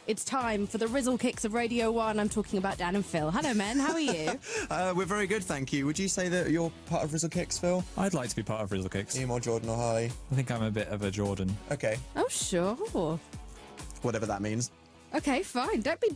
It's time for the Rizzle Kicks of Radio 1. I'm talking about Dan and Phil. Hello, men. How are you? We're very good, thank you. Would you say that you're part of Rizzle Kicks, Phil? I'd like to be part of Rizzle Kicks. Are you more Jordan or Harley? I think I'm a bit of a Jordan. Okay. Oh, sure. Whatever that means. Okay, fine. Don't be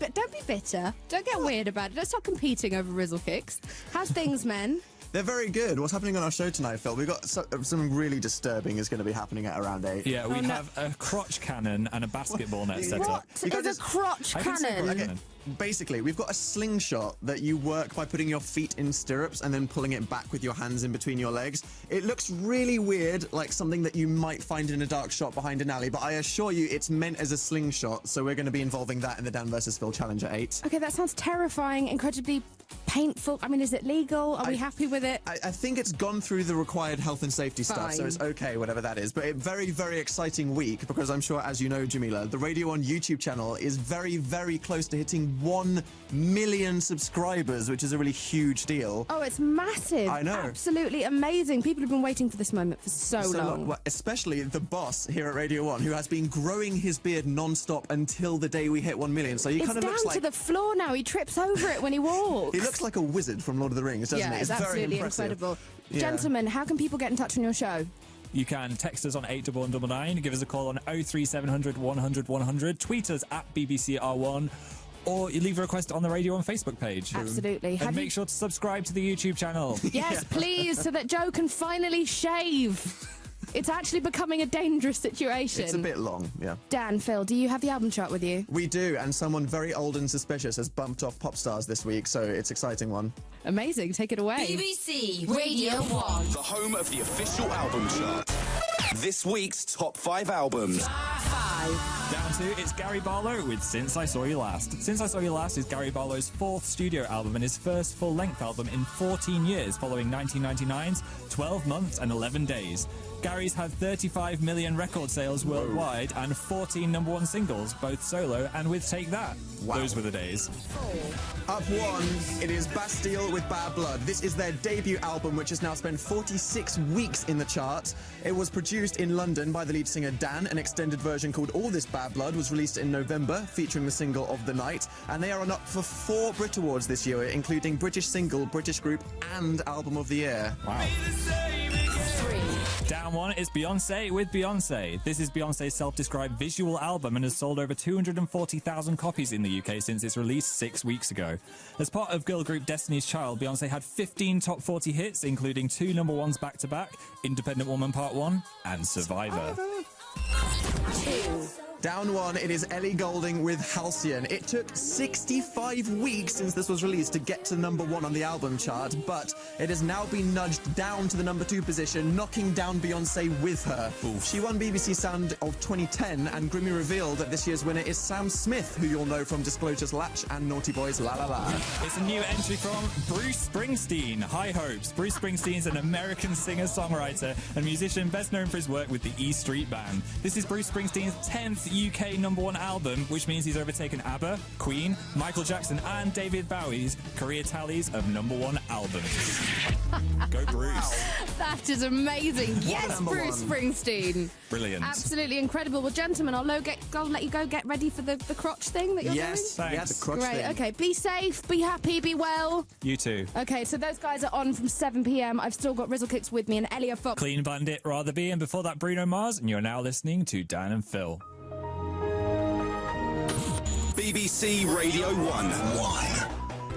bitter. Don't get weird about it. Let's start competing over Rizzle Kicks. How's things, men? They're very good. What's happening on our show tonight, Phil? We've got something really disturbing is going to be happening at around 8. Yeah, we have a crotch cannon and a basketball net set up. What is a crotch cannon? Okay. Basically, we've got a slingshot that you work by putting your feet in stirrups and then pulling it back with your hands in between your legs. It looks really weird, like something that you might find in a dark shop behind an alley, but I assure you it's meant as a slingshot, so we're going to be involving that in the Dan vs. Phil challenge at 8. Okay, that sounds terrifying, incredibly painful. I mean, is it legal? Are we happy with it? I think it's gone through the required health and safety stuff, so it's okay, whatever that is. But a very, very exciting week, because I'm sure, as you know, Jamila, the Radio 1 YouTube channel is very, very close to hitting 1 million subscribers, which is a really huge deal. Oh, it's massive. I know. Absolutely amazing. People have been waiting for this moment for so long. Well, especially the boss here at Radio 1, who has been growing his beard non-stop until the day we hit 1 million. So he kind of looks like... It's down to the floor now. He trips over it when he walks. He looks like a wizard from Lord of the Rings, doesn't he? It's absolutely incredible. Yeah. Gentlemen, how can people get in touch on your show? You can text us on 81199, give us a call on 03700 100 100, tweet us at BBCR1, or you leave a request on the Radio 1 Facebook page. Absolutely. And make sure to subscribe to the YouTube channel. Yes, please, so that Joe can finally shave. It's actually becoming a dangerous situation. It's a bit long, yeah. Dan, Phil, do you have the album chart with you? We do, and someone very old and suspicious has bumped off Pop Stars this week, so it's an exciting one. Amazing, take it away. BBC Radio 1. The home of the official album chart. This week's top 5 albums. 5. Down to, it's Gary Barlow with Since I Saw You Last. Since I Saw You Last is Gary Barlow's 4th studio album and his first full-length album in 14 years, following 1999's 12 Months and 11 Days. Gary's had 35 million record sales worldwide and 14 #1 singles, both solo and with Take That. Wow. Those were the days. Up 1, it is Bastille with Bad Blood. This is their debut album, which has now spent 46 weeks in the chart. It was produced in London by the lead singer Dan. An extended version called All This Bad Blood was released in November, featuring the single Of the Night. And they are on up for 4 Brit Awards this year, including British Single, British Group, and Album of the Year. Wow. 3. Down 1 is Beyoncé with Beyoncé. This is Beyoncé's self-described visual album and has sold over 240,000 copies in the UK since its release 6 weeks ago. As part of girl group Destiny's Child, Beyoncé had 15 top 40 hits, including 2 #1s back-to-back, Independent Woman Part 1 and Survivor. 2. Down 1, it is Ellie Goulding with Halcyon. It took 65 weeks since this was released to get to #1 on the album chart, but it has now been nudged down to the #2 position, knocking down Beyoncé with her. Oof. She won BBC Sound of 2010, and Grimmy revealed that this year's winner is Sam Smith, who you'll know from Disclosure's Latch and Naughty Boy's La La La. It's a new entry from Bruce Springsteen. High Hopes. Bruce Springsteen's an American singer-songwriter and musician best known for his work with the E Street Band. This is Bruce Springsteen's 10th UK #1 album, which means he's overtaken ABBA, Queen, Michael Jackson and David Bowie's career tallies of #1 albums. Go Bruce. That is amazing. Yes, Bruce Springsteen. Brilliant. Absolutely incredible. Well, gentlemen, I'll let you go get ready for the crotch thing that you're doing. Yes, Thanks. the crotch Great, thing. okay. Be safe, be happy, be well. You too. Okay, so those guys are on from 7 p.m. I've still got Rizzle Kicks with me and Elliot Fox. Clean Bandit, Rather Be, and before that Bruno Mars, and you're now listening to Dan and Phil. BBC Radio 1.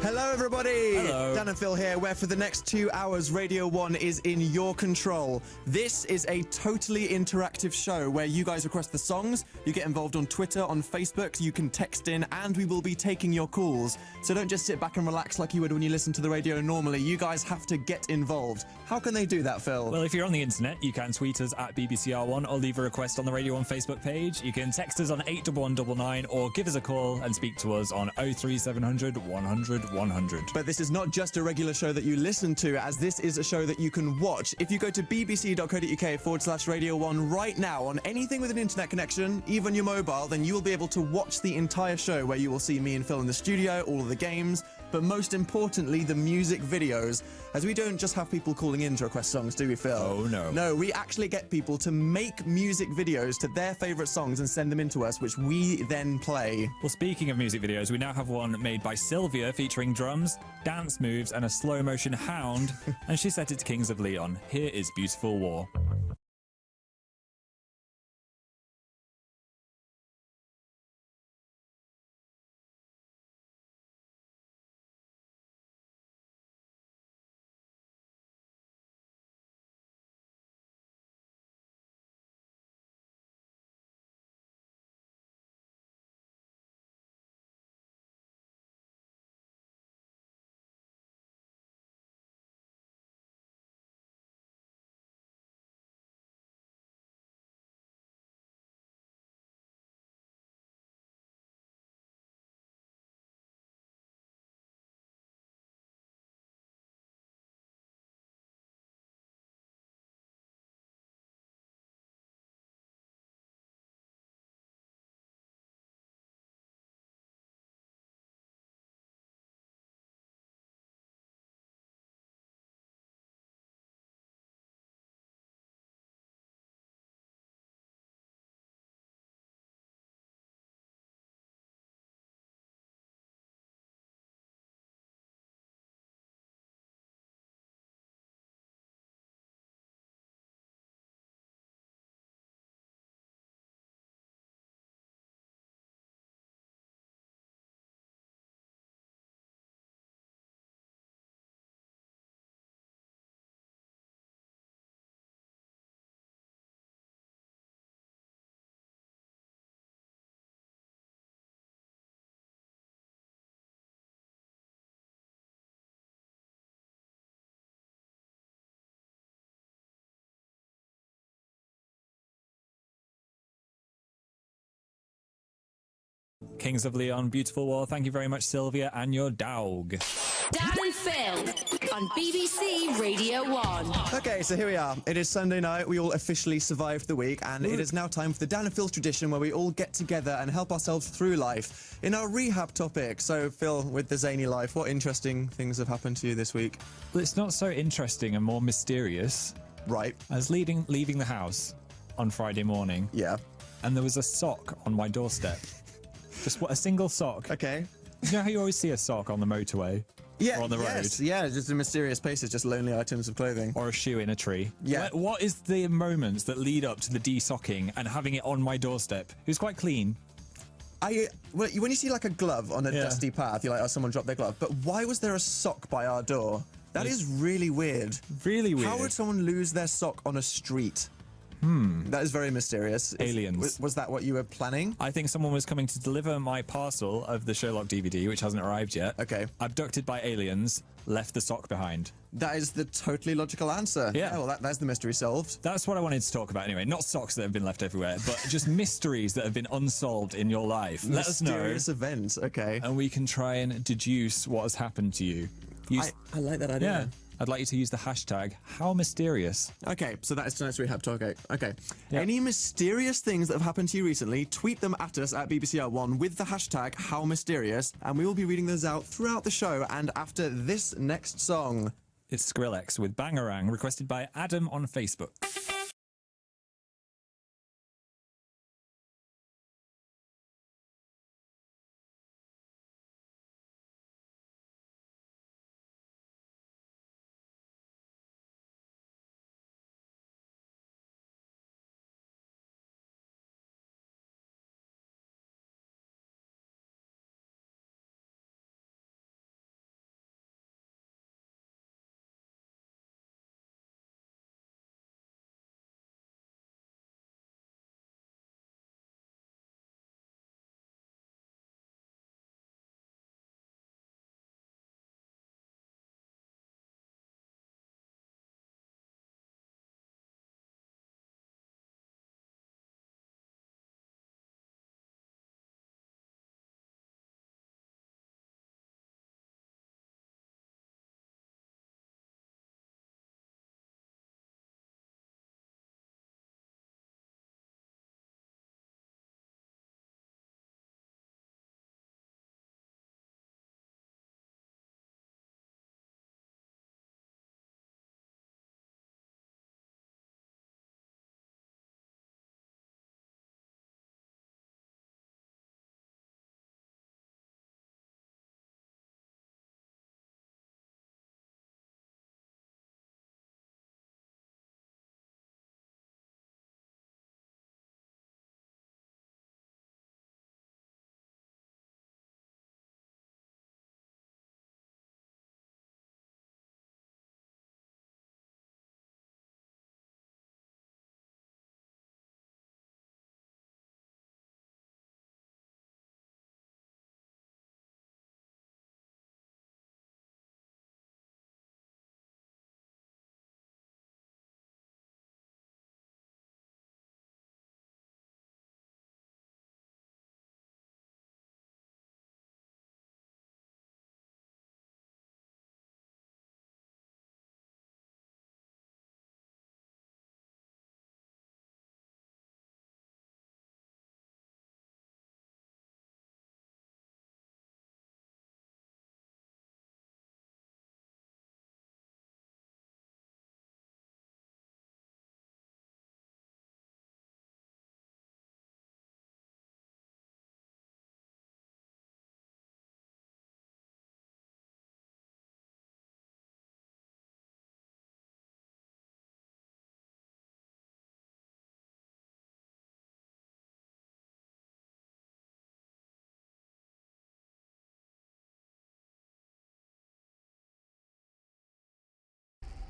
Hello, everybody. Hello. Dan and Phil here, where for the next 2 hours, Radio 1 is in your control. This is a totally interactive show where you guys request the songs, you get involved on Twitter, on Facebook, you can text in, and we will be taking your calls. So don't just sit back and relax like you would when you listen to the radio normally. You guys have to get involved. How can they do that, Phil? Well, if you're on the internet, you can tweet us at BBCR1 or leave a request on the Radio 1 Facebook page. You can text us on 81199 or give us a call and speak to us on 03700 100 100. But this is not just a regular show that you listen to, as this is a show that you can watch. If you go to bbc.co.uk/Radio 1 right now on anything with an internet connection, even your mobile, then you will be able to watch the entire show, where you will see me and Phil in the studio, all of the games, but most importantly, the music videos. As we don't just have people calling in to request songs, do we, Phil? Oh, no. No, we actually get people to make music videos to their favourite songs and send them in to us, which we then play. Well, speaking of music videos, we now have one made by Sylvia featuring drums, dance moves, and a slow-motion hound, and she set it to Kings of Leon. Here is Beautiful War. Kings of Leon, Beautiful War. Thank you very much, Sylvia, and your dog. Dan and Phil on BBC Radio 1. Okay, so here we are. It is Sunday night. We all officially survived the week, and it is now time for the Dan and Phil tradition where we all get together and help ourselves through life in our rehab topic. So, Phil, with the zany life, what interesting things have happened to you this week? Well, it's not so interesting and more mysterious. Right. I was leaving the house on Friday morning, Yeah. and there was a sock on my doorstep. Just a single sock. Okay. You know how you always see a sock on the motorway? Yeah. Or on the yes, road? Yeah, just in mysterious places, just lonely items of clothing. Or a shoe in a tree? Yeah. What is the moments that lead up to the de-socking and having it on my doorstep? It was quite clean. Well, when you see like a glove on a Yeah. dusty path, you're like, oh, someone dropped their glove. But why was there a sock by our door? That is really weird. Really weird. How would someone lose their sock on a street? That is very mysterious. Aliens. Was that what you were planning? I think someone was coming to deliver my parcel of the Sherlock DVD, which hasn't arrived yet. Okay. Abducted by aliens, left the sock behind. That is the totally logical answer. Yeah. Well, that's the mystery solved. That's what I wanted to talk about anyway. Not socks that have been left everywhere, but just mysteries that have been unsolved in your life. Let us know. Mysterious events. Okay. And we can try and deduce what has happened to you. I like that idea. Yeah. I'd like you to use the hashtag #HowMysterious. Okay, so that is tonight's rehab talk. Okay. Yeah. Any mysterious things that have happened to you recently, tweet them at us at BBCR1 with the hashtag #HowMysterious, and we will be reading those out throughout the show and after this next song. It's Skrillex with Bangarang, requested by Adam on Facebook.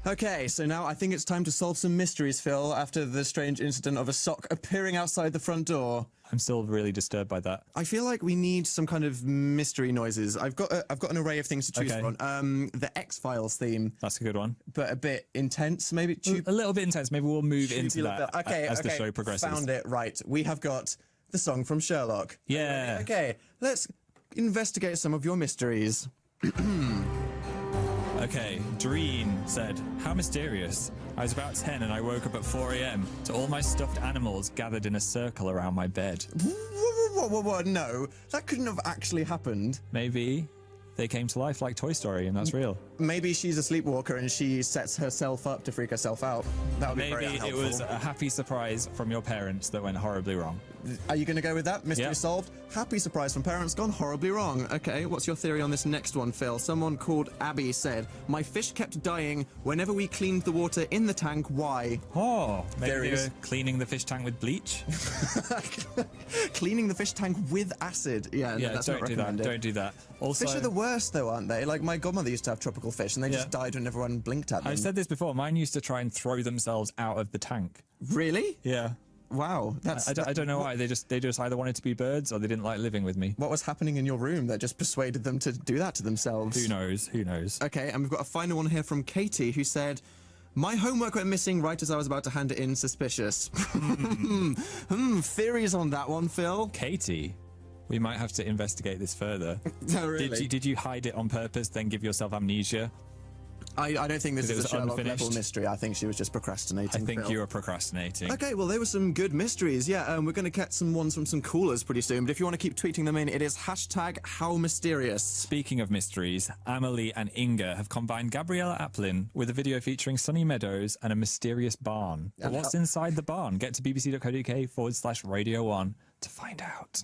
Okay, so now I think it's time to solve some mysteries, Phil, after the strange incident of a sock appearing outside the front door. I'm still really disturbed by that. I feel like we need some kind of mystery noises. I've got an array of things to choose Okay. from. The X-Files theme, That's a good one. but a bit intense, maybe. A little bit intense. Maybe we'll move into Tubular that Bill. Okay, as the okay, show progresses. Found it, right. We have got the song from Sherlock. Yeah. Okay, let's investigate some of your mysteries. Okay, Dreen said, how mysterious. I was about 10 and I woke up at 4 a.m. to all my stuffed animals gathered in a circle around my bed. What? No, that couldn't have actually happened. Maybe they came to life like Toy Story and that's real. Maybe she's a sleepwalker and she sets herself up to freak herself out. That would be very Maybe it unhelpful. was a happy surprise from your parents that went horribly wrong. Are you going to go with that? Mystery Yeah. solved. Happy surprise from parents gone horribly wrong. Okay, what's your theory on this next one, Phil? Someone called Abby said, my fish kept dying whenever we cleaned the water in the tank. Why? Oh, maybe they Theories. were cleaning the fish tank with bleach? Cleaning the fish tank with acid. Yeah, Yeah, that's don't not do that. recommended. Don't do that. Also, Fish are the worst, though, aren't they? Like, my godmother used to have tropical fish, and they just Yeah. died when everyone blinked at them. I've said this before. Mine used to try and throw themselves out of the tank. Really? Yeah. Wow. That's. I don't know why. They just either wanted to be birds or they didn't like living with me. What was happening in your room that just persuaded them to do that to themselves? Who knows? Who knows? Okay, and we've got a final one here from Katie, who said, my homework went missing right as I was about to hand it in. Suspicious. Theories on that one, Phil? Katie, we might have to investigate this further. No, really? Did you hide it on purpose, then give yourself amnesia? I don't think this Because it is a was Sherlock level unfinished? mystery. I think she was just procrastinating. I think Phil. you were procrastinating. Okay, well, they were some good mysteries. Yeah, we're going to get some ones from some callers pretty soon. But if you want to keep tweeting them in, it is #HowMysterious. Speaking of mysteries, Amelie and Inga have combined Gabriella Aplin with a video featuring sunny meadows and a mysterious barn. But And what's inside the barn? Get to bbc.co.uk/Radio 1 to find out.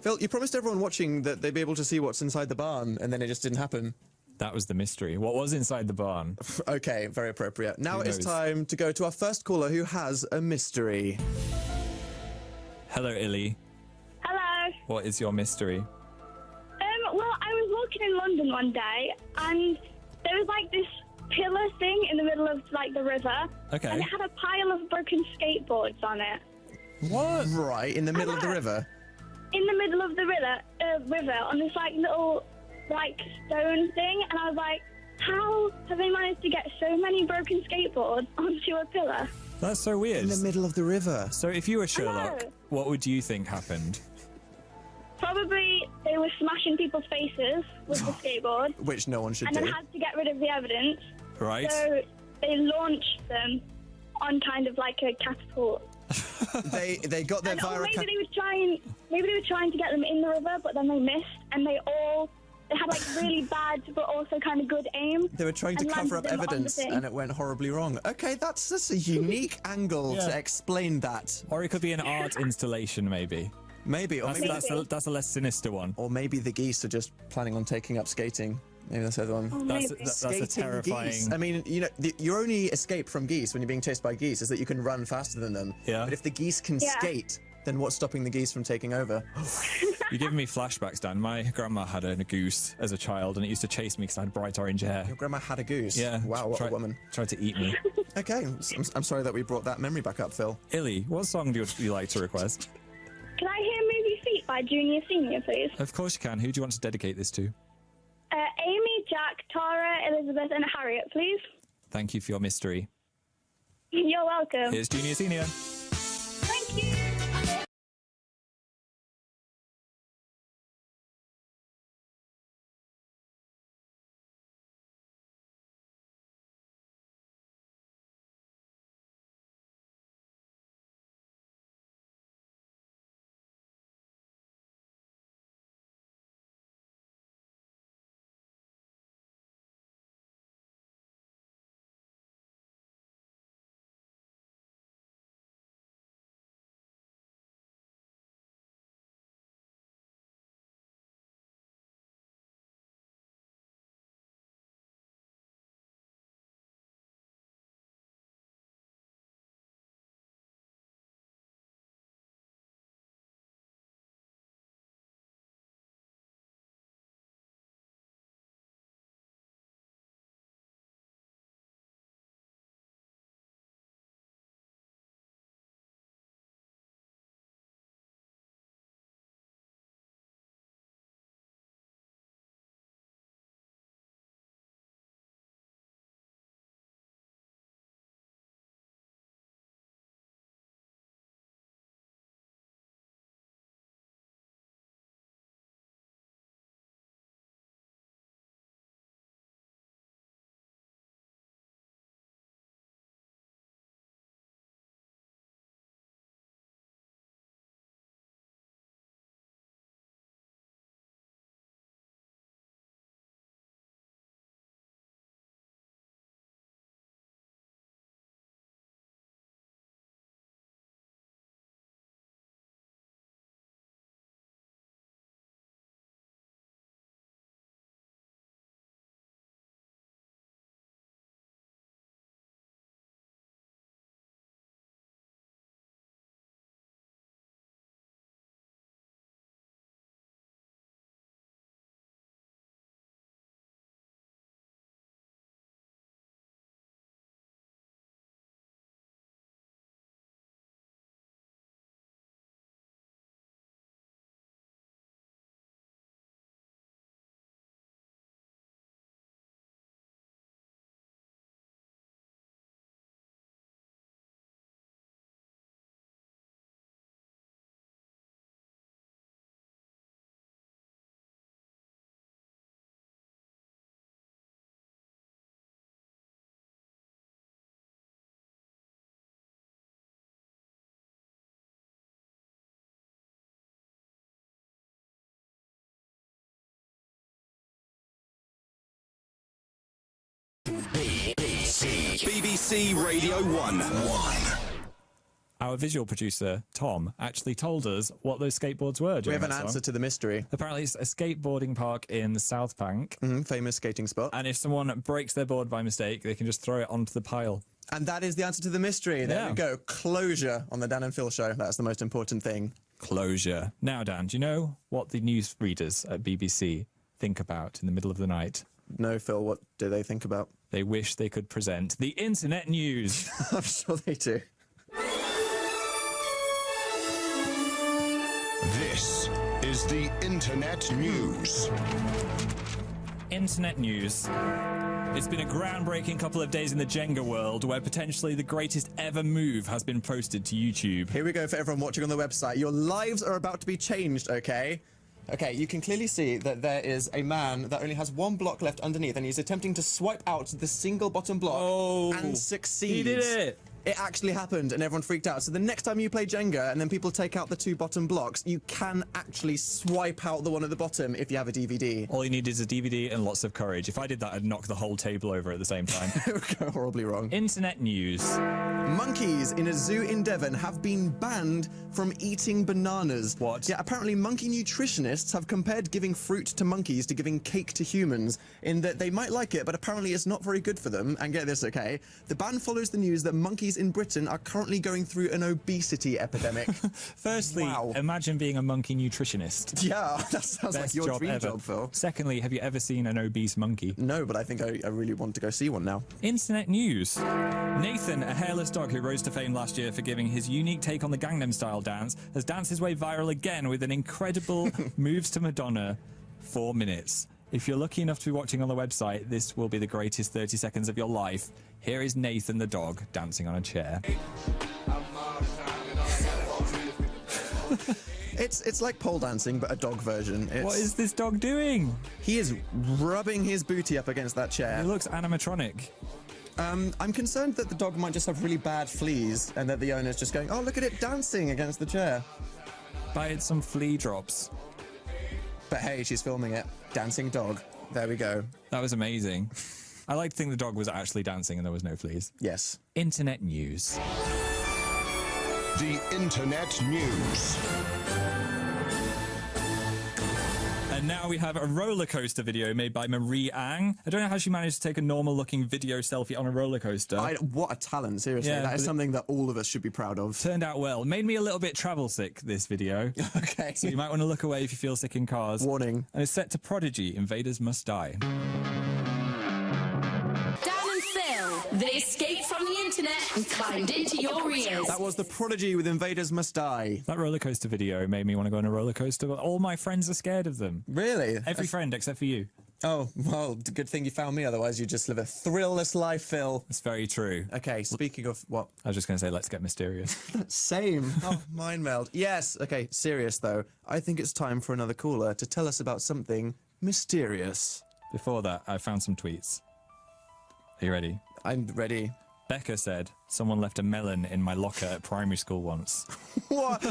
Phil, you promised everyone watching that they'd be able to see what's inside the barn, and then it just didn't happen. That was the mystery. What was inside the barn? Okay, very appropriate. Now Who it's knows? time to go to our first caller who has a mystery. Hello, Illy. Hello. What is your mystery? Well, I was walking in London one day, and there was like this pillar thing in the middle of like the river, Okay. and it had a pile of broken skateboards on it. What? Right, in the middle of the river. In the middle of the river, on this like little like stone thing, and I was like, how have they managed to get so many broken skateboards onto a pillar? That's so weird. In the middle of the river. So if you were Sherlock, know. what would you think happened? Probably they were smashing people's faces with the skateboard, Which no one should and do. then had to get rid of the evidence. Right? So they launched them on kind of like a catapult. They got their And or viral... maybe they were trying to get them in the river, but then they missed, and they had like really bad but also kind of good aim. They were trying to and cover up landed them on the evidence, thing. and it went horribly wrong. Okay, that's a unique angle Yeah. to explain that. Or it could be an art installation, maybe. Maybe, or maybe, That's a less sinister one. or maybe the geese are just planning on taking up skating. Maybe that's the other one. That's a terrifying... Geese. I mean, you know, your only escape from geese when you're being chased by geese is that you can run faster than them. Yeah. But if the geese can Yeah. skate, then what's stopping the geese from taking over? You're giving me flashbacks, Dan. My grandma had a goose as a child, and it used to chase me because I had bright orange hair. Your grandma had a goose. Yeah. Wow, what a woman. Tried to eat me. Okay, I'm sorry that we brought that memory back up, Phil. Illy, what song do you like to request? Can I hear Movie Feet by Junior Senior, please? Of course you can. Who do you want to dedicate this to? Amy, Jack, Tara, Elizabeth, and Harriet, please. Thank you for your mystery. You're welcome. Here's Junior Senior. Thank you. BBC Radio 1. Our visual producer, Tom, actually told us what those skateboards were. We have an answer to the mystery. Apparently, it's a skateboarding park in South Bank. Famous skating spot. And if someone breaks their board by mistake, they can just throw it onto the pile. And that is the answer to the mystery. There Yeah. we go. Closure on the Dan and Phil show. That's the most important thing. Closure. Now, Dan, do you know what the news readers at BBC think about in the middle of the night? No, Phil, what do they think about? They wish they could present the internet news. I'm sure they do. This is the Internet News. Internet news. It's been a groundbreaking couple of days in the Jenga world where potentially the greatest ever move has been posted to YouTube. Here we go for everyone watching on the website. Your lives are about to be changed, okay? Okay, you can clearly see that there is a man that only has one block left underneath, and he's attempting to swipe out the single bottom block and succeeds. He did it! It actually happened, and everyone freaked out. So the next time you play Jenga and then people take out the two bottom blocks, you can actually swipe out the one at the bottom if you have a DVD. All you need is a DVD and lots of courage. If I did that, I'd knock the whole table over at the same time. It would go horribly wrong. Internet news. Monkeys in a zoo in Devon have been banned from eating bananas. What? Yeah, apparently monkey nutritionists have compared giving fruit to monkeys to giving cake to humans, in that they might like it, but apparently it's not very good for them. And get this, okay? The ban follows the news that monkeys in Britain are currently going through an obesity epidemic. Firstly, imagine being a monkey nutritionist. Yeah, that sounds like your dream job, Phil. Secondly, have you ever seen an obese monkey? No, but I think I really want to go see one now. Internet news. Nathan, a hairless dog who rose to fame last year for giving his unique take on the Gangnam Style dance, has danced his way viral again with an incredible Moves to Madonna 4 minutes. If you're lucky enough to be watching on the website, this will be the greatest 30 seconds of your life. Here is Nathan the dog dancing on a chair. It's like pole dancing, but a dog version. What is this dog doing? He is rubbing his booty up against that chair. It looks animatronic. I'm concerned that the dog might just have really bad fleas and that the owner's just going, oh, look at it dancing against the chair. Buy it some flea drops. But hey, she's filming it. Dancing dog. There we go. That was amazing. I like to think the dog was actually dancing and there was no fleas. Yes. Internet news. The Internet News. And now we have a roller coaster video made by Marie Ang. I don't know how she managed to take a normal-looking video selfie on a roller coaster. What a talent, seriously. Yeah, that is something that all of us should be proud of. Turned out well. Made me a little bit travel sick, this video. Okay. So you might want to look away if you feel sick in cars. Warning. And it's set to Prodigy, Invaders Must Die. Dan and Phil, they escaped from the internet and climbed into your ears. That was the Prodigy with Invaders Must Die. That roller coaster video made me want to go on a roller coaster, but all my friends are scared of them. Really? Every friend except for you. Oh, well, good thing you found me, otherwise you just live a thrill-less life, Phil. It's very true. Okay, speaking of what? I was just going to say, let's get mysterious. Same. Oh, mind meld. Yes. Okay, serious though. I think it's time for another caller to tell us about something mysterious. Before that, I found some tweets. Are you ready? I'm ready. Becca said, someone left a melon in my locker at primary school once. What?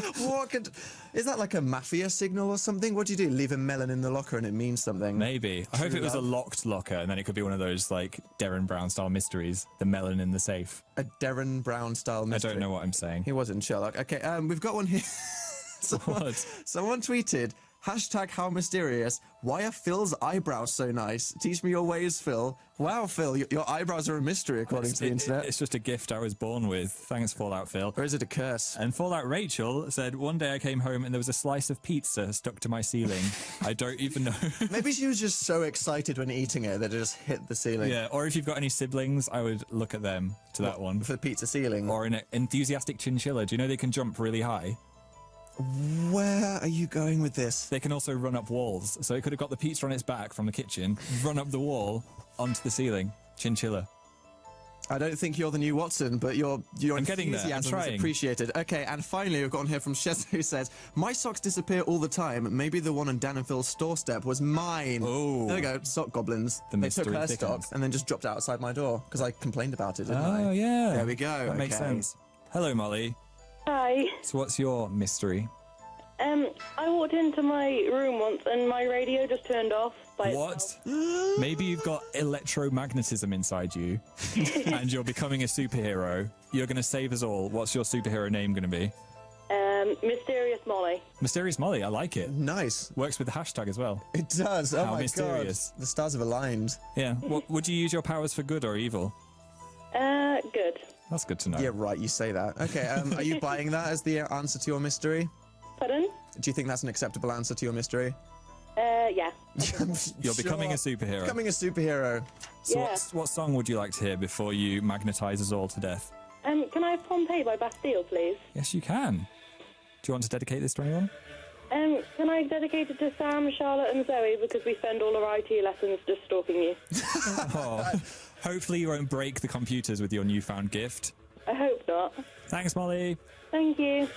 Is that like a mafia signal or something? What do you do? Leave a melon in the locker and it means something? Maybe. I hope it was a locked locker, and then it could be one of those, like, Derren Brown-style mysteries. The melon in the safe. A Derren Brown-style mystery. I don't know what I'm saying. He wasn't Sherlock. Okay, we've got one here. Someone tweeted, #how mysterious. Why are Phil's eyebrows so nice? Teach me your ways, Phil. Wow, Phil, your eyebrows are a mystery according to the internet. It's just a gift I was born with. Thanks, Fallout Phil. Or is it a curse? And Fallout Rachel said, one day I came home and there was a slice of pizza stuck to my ceiling. I don't even know. Maybe she was just so excited when eating it that it just hit the ceiling. Yeah, or if you've got any siblings, I would look at them to that one. For the pizza ceiling? Or an enthusiastic chinchilla. Do you know they can jump really high? Where are you going with this? They can also run up walls. So it could have got the pizza on its back from the kitchen, run up the wall onto the ceiling. Chinchilla. I don't think you're the new Watson, but your I'm getting there. I'm enthusiasm is trying. appreciated. Okay, and finally we've got on here from Shez who says, my socks disappear all the time. Maybe the one on Dan and Phil's store step was mine. Oh. There we go, sock goblins. They took her stock and then just dropped it outside my door because I complained about it, didn't I? Oh, yeah. There we go. That makes sense. Hello, Molly. Hi. So what's your mystery? I walked into my room once and my radio just turned off by What? itself. Maybe you've got electromagnetism inside you and you're becoming a superhero. You're going to save us all. What's your superhero name going to be? Mysterious Molly. Mysterious Molly, I like it. Nice. Works with the hashtag as well. It does. Oh How my mysterious. god. The stars have aligned. Yeah. Would you use your powers for good or evil? Good. That's good to know. Yeah, right, you say that. Okay, are you buying that as the answer to your mystery? Pardon? Do you think that's an acceptable answer to your mystery? Yeah. You're becoming a superhero. Becoming a superhero. So Yeah. what song would you like to hear before you magnetise us all to death? Can I have Pompeii by Bastille, please? Yes, you can. Do you want to dedicate this to anyone? Can I dedicate it to Sam, Charlotte and Zoe because we spend all our IT lessons just stalking you? Oh, hopefully you won't break the computers with your newfound gift. I hope not. Thanks, Molly. Thank you.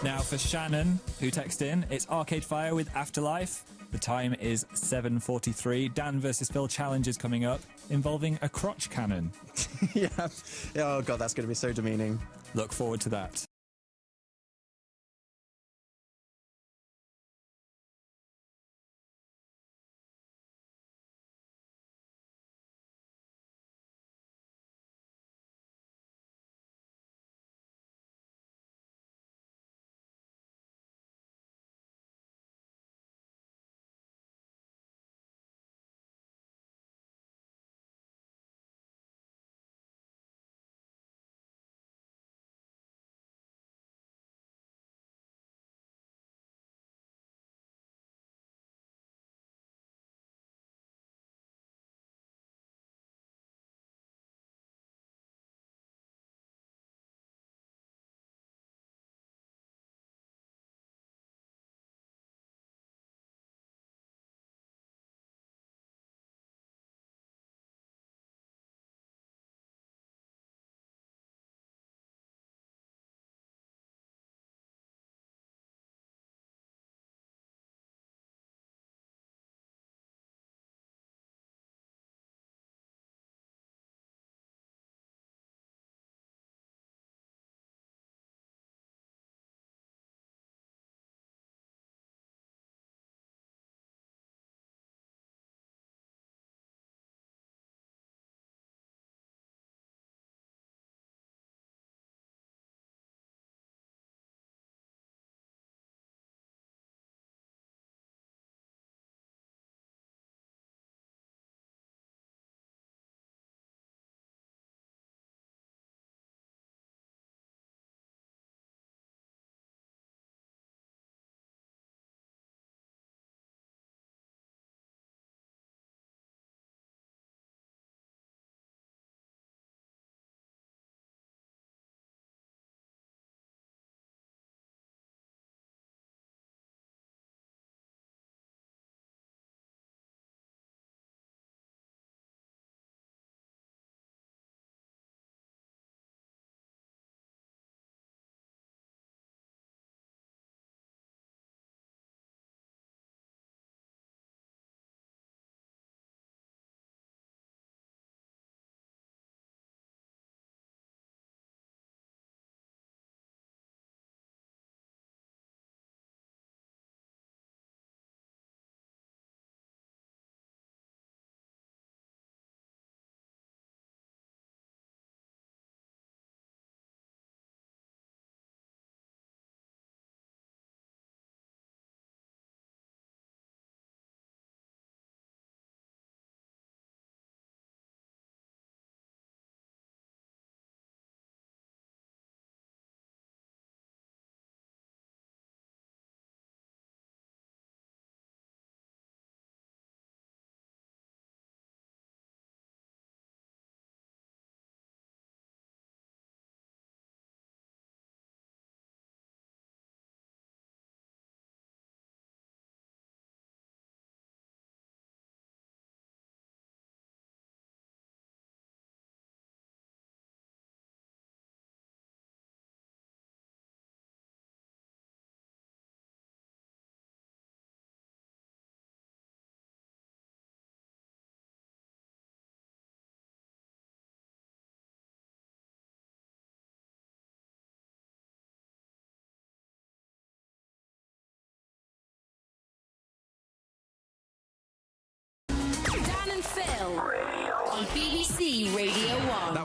Now for Shannon, who texted in, it's Arcade Fire with Afterlife. The time is 7:43. Dan versus Phil challenge is coming up, involving a crotch cannon. Yeah. Oh god, that's going to be so demeaning. Look forward to that.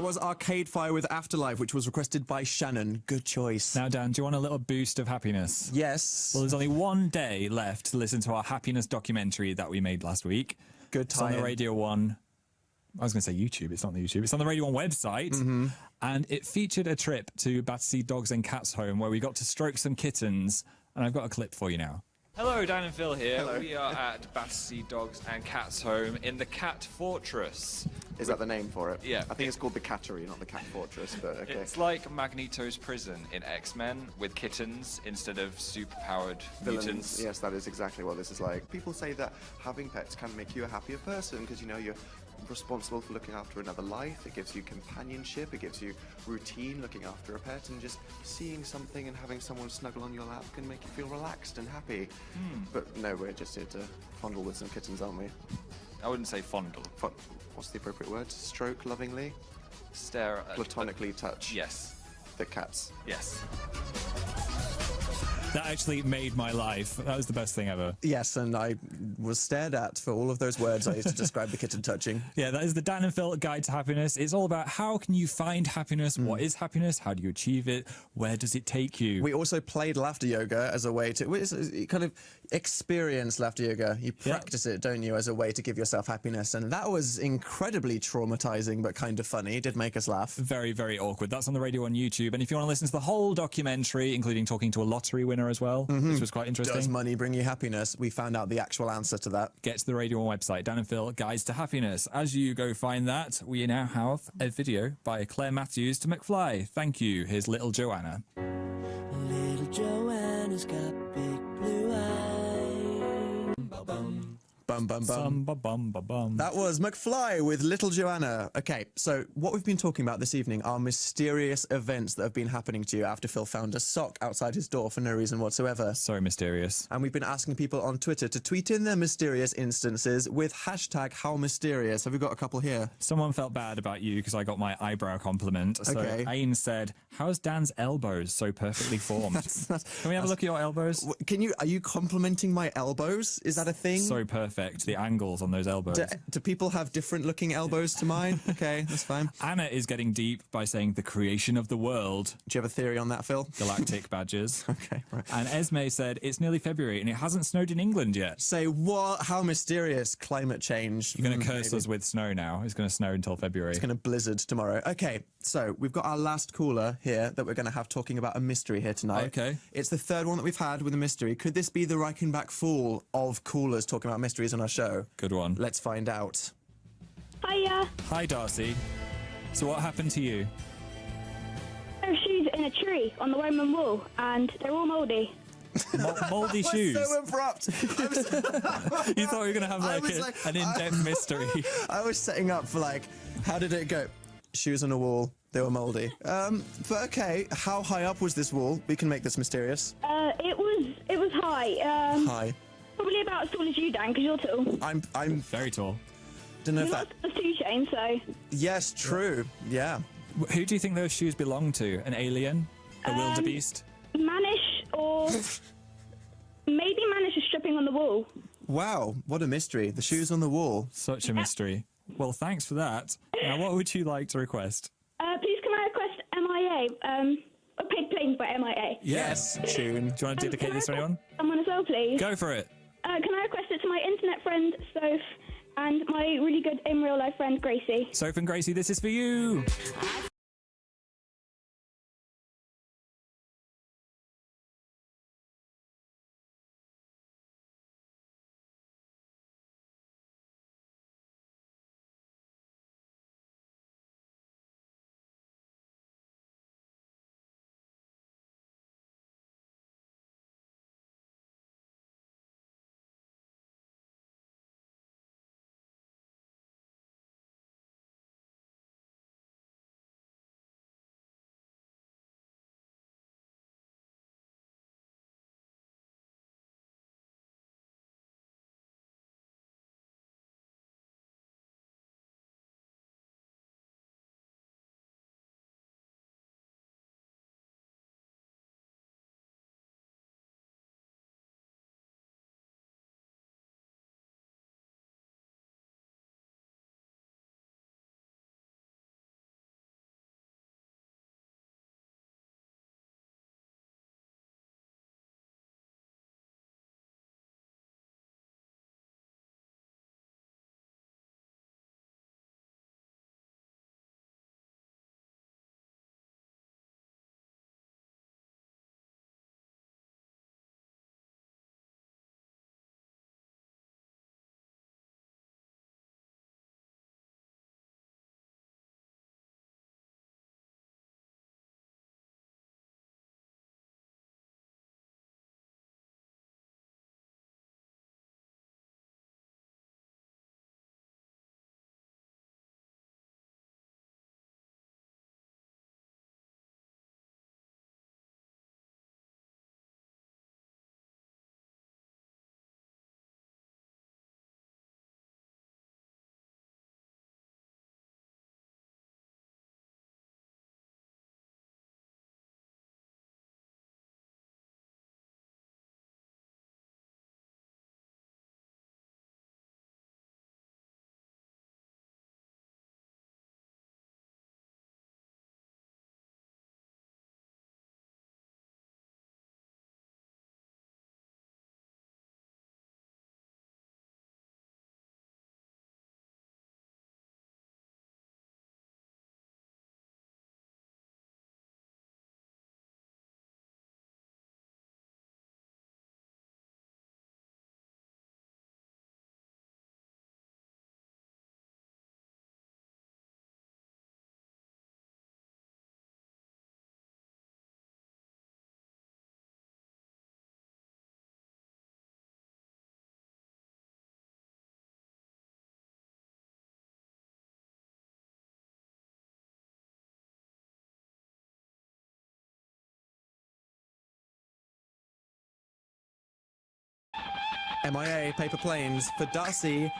was Arcade Fire with Afterlife, which was requested by Shannon. Good choice. Now, Dan, do you want a little boost of happiness? Yes. Well, there's only one day left to listen to our happiness documentary that we made last week. Good It's on time. the Radio 1... I was going to say YouTube. It's not on the YouTube. It's on the Radio 1 website. And it featured a trip to Battersea Dogs and Cats Home where we got to stroke some kittens. And I've got a clip for you now. Hello, Dan and Phil here. Hello. We are at Battersea Dogs and Cats Home in the Cat Fortress. Is that the name for it? Yeah. I think it's called the Cattery, not the Cat Fortress, but okay. It's like Magneto's prison in X-Men with kittens instead of superpowered Villains. mutants. Yes, that is exactly what this is like. People say that having pets can make you a happier person because, you know, you're responsible for looking after another life. It gives you companionship, it gives you routine looking after a pet, and just seeing something and having someone snuggle on your lap can make you feel relaxed and happy. But no, we're just here to fondle with some kittens, aren't we? I wouldn't say fondle. What's the appropriate word? Stroke lovingly? Stare at... Platonically touch Yes. the cats. Yes. That actually made my life. That was the best thing ever. Yes, and I was stared at for all of those words I used to describe the kitten touching. Yeah, that is the Dan and Phil Guide to Happiness. It's all about how can you find happiness, what is happiness, how do you achieve it, where does it take you? We also played laughter yoga as a way to kind of experience laughter yoga. You practice it, don't you, as a way to give yourself happiness. And that was incredibly traumatizing, but kind of funny. It did make us laugh. Very, very awkward. That's on the radio on YouTube. And if you want to listen to the whole documentary, including talking to a lottery winner as well, which was quite interesting. Does money bring you happiness? We found out the actual answer to that. Get to the Radio 1 website, Dan and Phil, Guides to Happiness. As you go find that, we now have a video by Claire Matthews to McFly. Thank you. Here's Little Joanna. Little Joanna's got big blue eyes. Bum, bum, bum. Bum, bum, bum. That was McFly with Little Joanna. Okay, so what we've been talking about this evening are mysterious events that have been happening to you after Phil found a sock outside his door for no reason whatsoever. So mysterious. And we've been asking people on Twitter to tweet in their mysterious instances with hashtag #HowMysterious. Have we got a couple here? Someone felt bad about you because I got my eyebrow compliment. So Okay. Ayn said, how's Dan's elbows so perfectly formed? Can we have a look at your elbows? Are you complimenting my elbows? Is that a thing? So perfect. The angles on those elbows. Do people have different looking elbows to mine? Okay, that's fine. Anna is getting deep by saying the creation of the world. Do you have a theory on that, Phil? Galactic badges. Okay, right. And Esme said, it's nearly February and it hasn't snowed in England yet. Say what? How mysterious. Climate change. You're going to curse us with snow now. It's going to snow until February. It's going to blizzard tomorrow. Okay, so we've got our last caller here that we're going to have talking about a mystery here tonight. Okay. It's the third one that we've had with a mystery. Could this be the Reichenbach Fool of callers talking about mysteries on our show? Good one. Let's find out. Hiya. Hi, Darcy. So what happened to you? There are shoes in a tree on the Roman wall, and they're all mouldy. Mouldy shoes? So abrupt. You thought we were going to have an in-depth mystery. I was setting up for how did it go? Shoes on a wall. They were mouldy. But okay, how high up was this wall? We can make this mysterious. It was high. High. Probably about as tall as you, Dan, because you're tall. I'm very tall. Don't know You're if not that. a 2 chain, so. Yes, true. Yeah. Who do you think those shoes belong to? An alien? A wildebeest? Manish or maybe Manish is stripping on the wall. Wow, what a mystery. The shoes on the wall. Such a mystery. Well, thanks for that. Now, what would you like to request? Please can I request MIA? Paid Planes by MIA. Yes, tune. Do you want to dedicate this to anyone? Someone as well, please. Go for it. Can I request it to my internet friend, Soph, and my really good in real life friend, Gracie? Soph and Gracie, this is for you. MIA, Paper Planes, for Darcy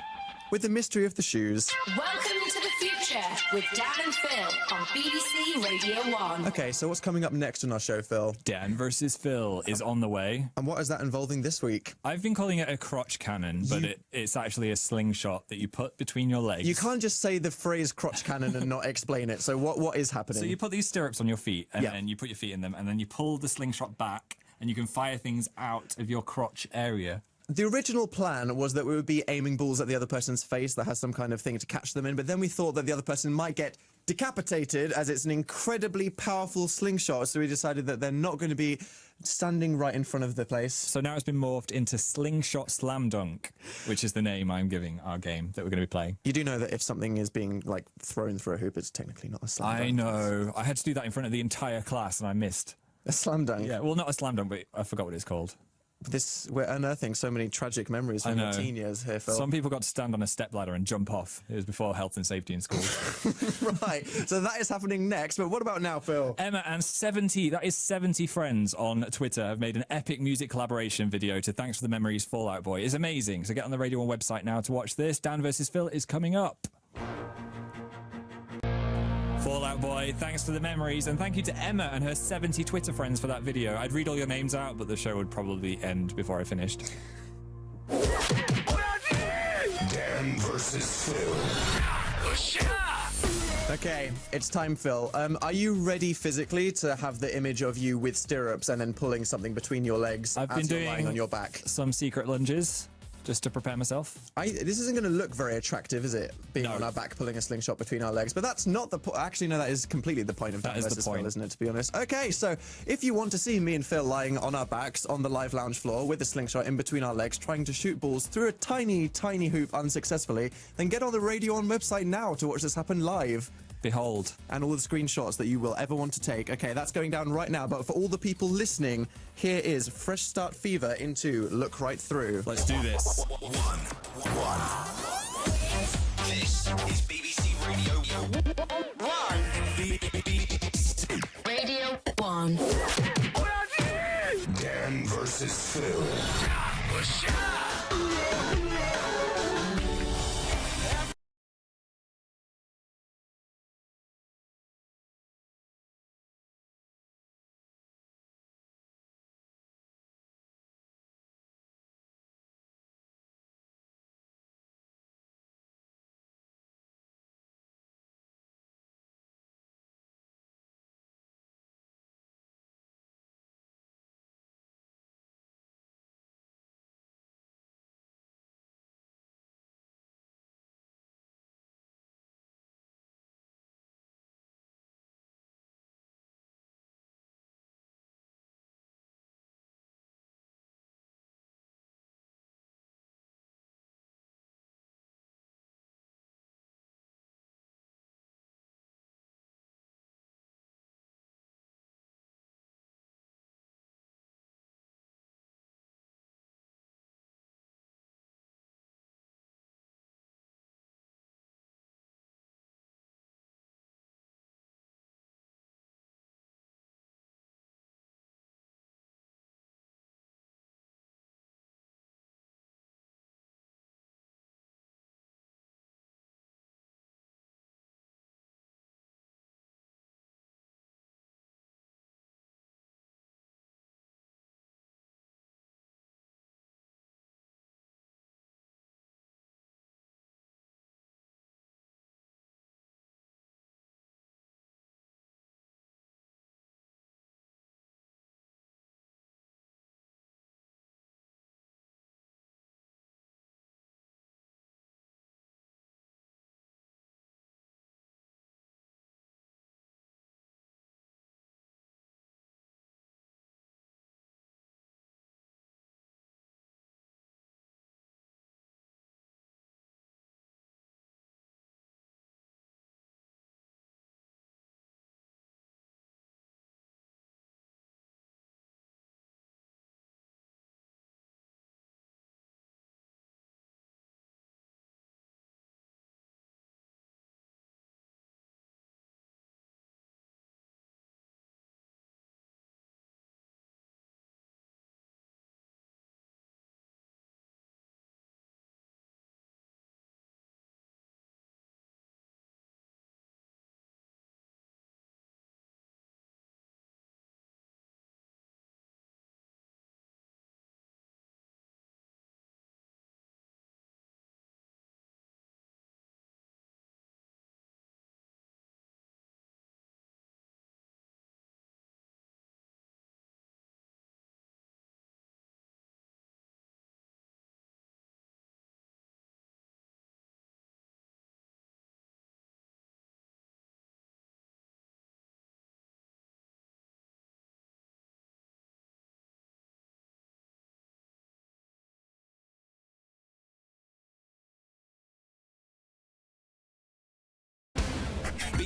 with the mystery of the shoes. Welcome to the future with Dan and Phil on BBC Radio 1. Okay, so what's coming up next on our show, Phil? Dan versus Phil is on the way. And what is that involving this week? I've been calling it a crotch cannon, but it's actually a slingshot that you put between your legs. You can't just say the phrase crotch cannon and not explain it. So what is happening? So you put these stirrups on your feet, and then you put your feet in them, and then you pull the slingshot back, and you can fire things out of your crotch area. The original plan was that we would be aiming balls at the other person's face that has some kind of thing to catch them in, but then we thought that the other person might get decapitated as it's an incredibly powerful slingshot, so we decided that they're not going to be standing right in front of the place. So now it's been morphed into Slingshot Slam Dunk, which is the name I'm giving our game that we're going to be playing. You do know that if something is being, like, thrown through a hoop, it's technically not a slam dunk. I know. I had to do that in front of the entire class, and I missed. A slam dunk? Yeah, well, not a slam dunk, but I forgot what it's called. We're unearthing so many tragic memories from your teen years here, Phil. Some people got to stand on a stepladder and jump off. It was before health and safety in schools. Right, so that is happening next, but what about now, Phil? Emma and 70 friends on Twitter have made an epic music collaboration video to Thanks for the Memories Fall Out Boy. It's amazing, so get on the Radio 1 website now to watch this. Dan versus Phil is coming up. Fall Out Boy, thanks for the memories, and thank you to Emma and her 70 Twitter friends for that video. I'd read all your names out, but the show would probably end before I finished. Dan versus Phil. Okay, it's time, Phil. Are you ready physically to have the image of you with stirrups and then pulling something between your legs I've been as you're doing lying on your back? Some secret lunges, just to prepare myself. This isn't going to look very attractive, is it? Being on our back, pulling a slingshot between our legs. But that's not the point. Actually, no, that is completely the point of Dan versus Phil, isn't it, to be honest? Okay, so if you want to see me and Phil lying on our backs on the live lounge floor with a slingshot in between our legs, trying to shoot balls through a tiny, tiny hoop unsuccessfully, then get on the Radio 1 website now to watch this happen live. Behold. And all the screenshots that you will ever want to take. Okay, that's going down right now, but for all the people listening, here is Fresh Start Fever into Look Right Through. Let's do this. One. This is BBC Radio 1. Radio 1. Dan versus Phil.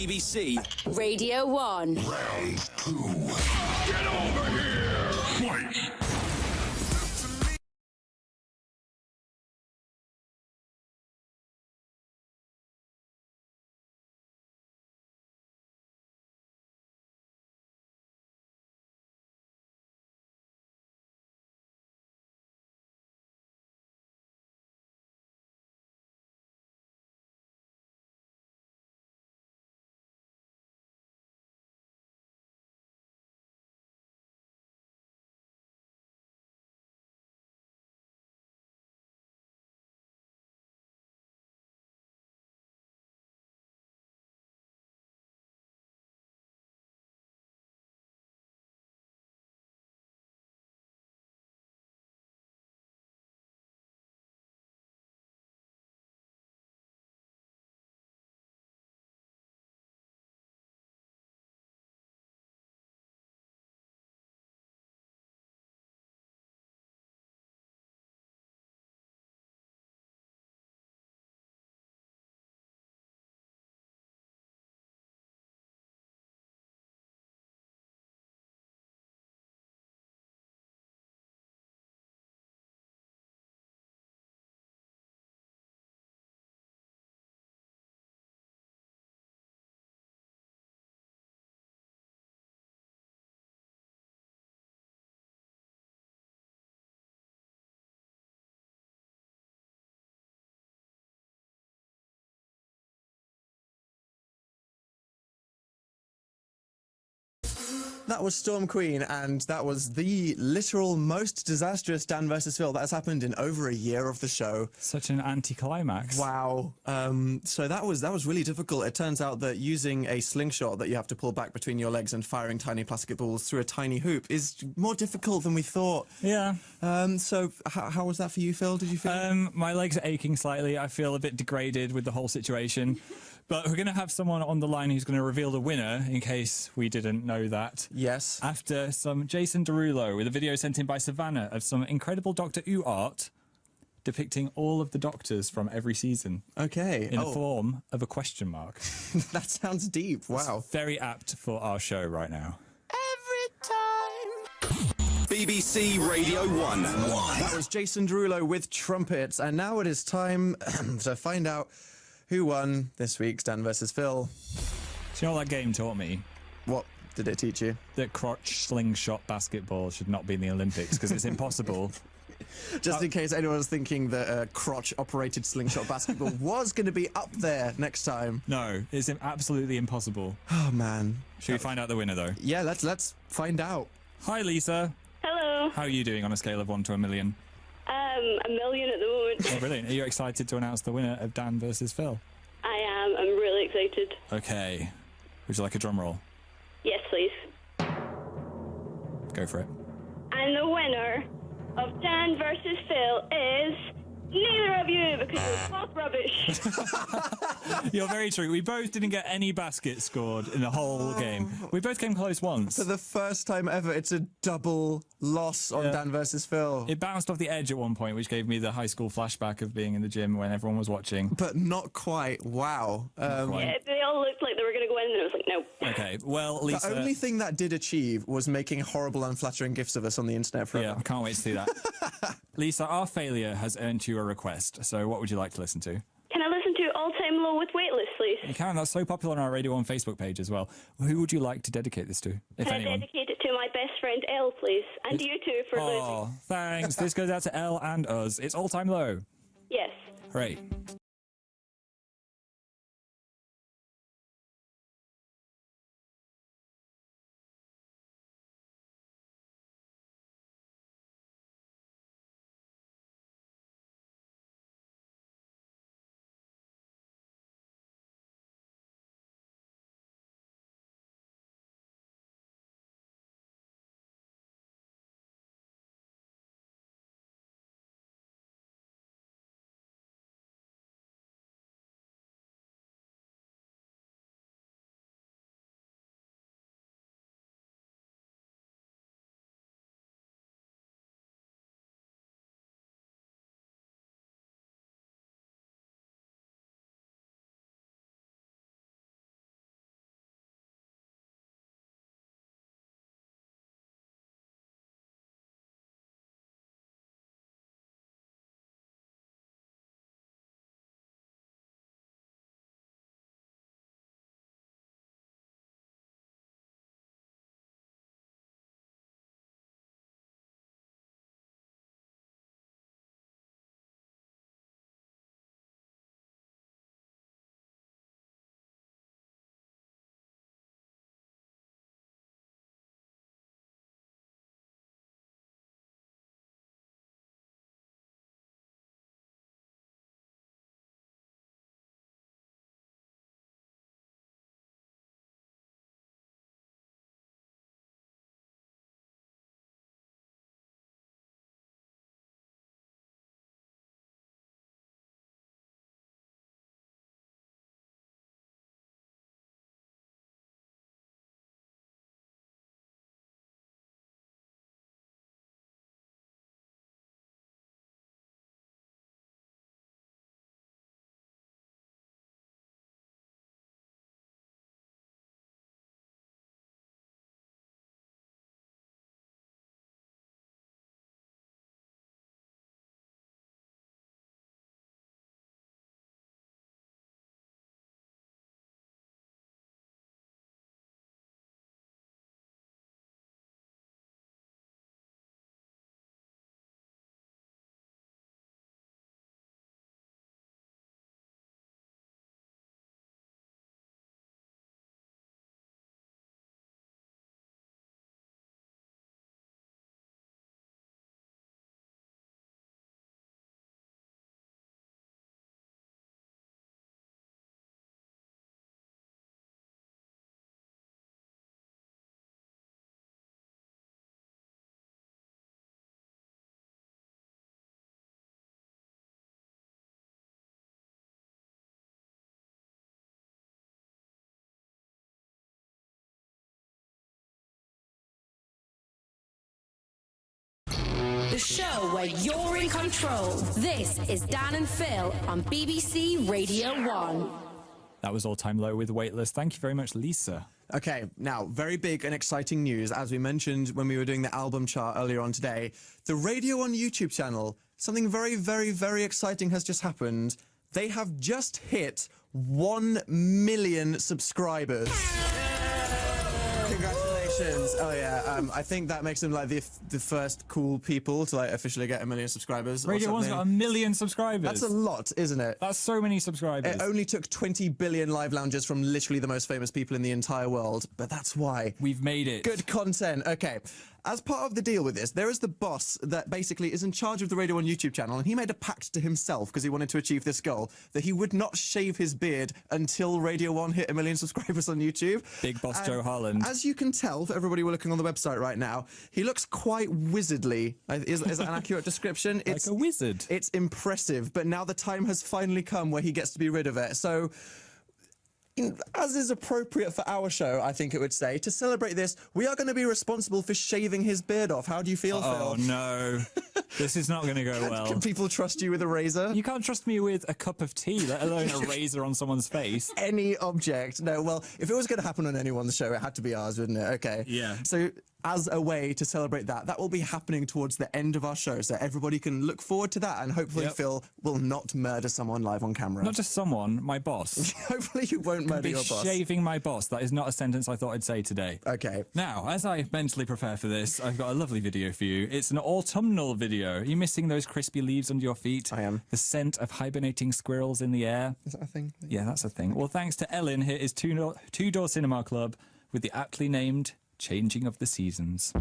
BBC. Radio 1. Round 2. Get over here! Fight! That was Storm Queen, and that was the literal most disastrous Dan versus Phil that has happened in over a year of the show. Such an anticlimax. Wow. So that was really difficult. It turns out that using a slingshot that you have to pull back between your legs and firing tiny plastic balls through a tiny hoop is more difficult than we thought. Yeah. So how was that for you, Phil? Did you feel? My legs are aching slightly. I feel a bit degraded with the whole situation. But we're going to have someone on the line who's going to reveal the winner, in case we didn't know that. Yes. After some Jason Derulo with a video sent in by Savannah of some incredible Doctor Who art depicting all of the Doctors from every season. Okay. In the form of a question mark. That sounds deep. Wow. It's very apt for our show right now. BBC Radio 1. That was Jason Derulo with trumpets. And now it is time to find out who won this week's Dan versus Phil. Do you know what that game taught me? What did it teach you? That crotch slingshot basketball should not be in the Olympics because it's impossible. Just in case anyone's thinking that crotch-operated slingshot basketball was going to be up there next time. No, it's absolutely impossible. Oh, man. Should we find out the winner, though? Yeah, let's find out. Hi, Lisa. Hello. How are you doing on a scale of 1 to a million? A million at the moment. Oh, brilliant. Are you excited to announce the winner of Dan versus Phil? I am. I'm really excited. Okay. Would you like a drum roll? Yes, please. Go for it. And the winner of Dan versus Phil is neither of you, because you're both rubbish. You're very true. We both didn't get any baskets scored in the whole game. We both came close once. For the first time ever, it's a double loss on Dan versus Phil. It bounced off the edge at one point, which gave me the high school flashback of being in the gym when everyone was watching. But not quite. Wow. Yeah, they all looked like they were going to go in, and I was like, no. Okay, well, Lisa... The only thing that did achieve was making horrible, unflattering gifs of us on the internet forever. Yeah, I can't wait to see that. Lisa, our failure has earned you a request, so what would you like to listen to? Can I listen to All Time Low with Weightless, please? You can. That's so popular on our Radio 1 Facebook page as well. Who would you like to dedicate this to, if Can anyone? I dedicate it to my best friend Elle, please? And you too for losing. Oh, thanks. This goes out to Elle and us. It's All Time Low. Yes. Great. show where you're in control. This is Dan and Phil on BBC Radio 1. That was All Time Low with Weightless. Thank you very much, Lisa. Okay, now, very big and exciting news. As we mentioned when we were doing the album chart earlier on today, the Radio 1 YouTube channel, something very, very, very exciting has just happened. They have just hit 1 million subscribers. Congratulations. Oh yeah, I think that makes them like the first cool people to like officially get 1 million subscribers. Radio 1's got 1 million subscribers. That's a lot, isn't it? That's so many subscribers. It only took 20 billion live loungers from literally the most famous people in the entire world, but that's why. We've made it. Good content. Okay. As part of the deal with this, there is the boss that basically is in charge of the Radio 1 YouTube channel, and he made a pact to himself, because he wanted to achieve this goal, that he would not shave his beard until Radio 1 hit 1 million subscribers on YouTube. Big boss Joe Harland. As you can tell, for everybody we're looking on the website right now, he looks quite wizardly. Is that an accurate description? It's like a wizard. It's impressive, but now the time has finally come where he gets to be rid of it. So, as is appropriate for our show, I think it would say, to celebrate this, we are going to be responsible for shaving his beard off. How do you feel, Phil? Oh, no. This is not going to go well. Can people trust you with a razor? You can't trust me with a cup of tea, let alone a razor on someone's face. Any object. No, well, if it was going to happen on anyone's show, it had to be ours, wouldn't it? Okay. Yeah. So, as a way to celebrate that will be happening towards the end of our show, so everybody can look forward to that, and hopefully Phil will not murder someone live on camera. Not just someone, my boss. Hopefully you won't murder your boss. Shaving my boss. That is not a sentence I thought I'd say today. Okay. Now, as I mentally prepare for this, I've got a lovely video for you. It's an autumnal video. Are you missing those crispy leaves under your feet? I am. The scent of hibernating squirrels in the air? Is that a thing? Yeah, that's a thing. Well, thanks to Ellen, here is Two Door Cinema Club with the aptly named Changing of the Seasons.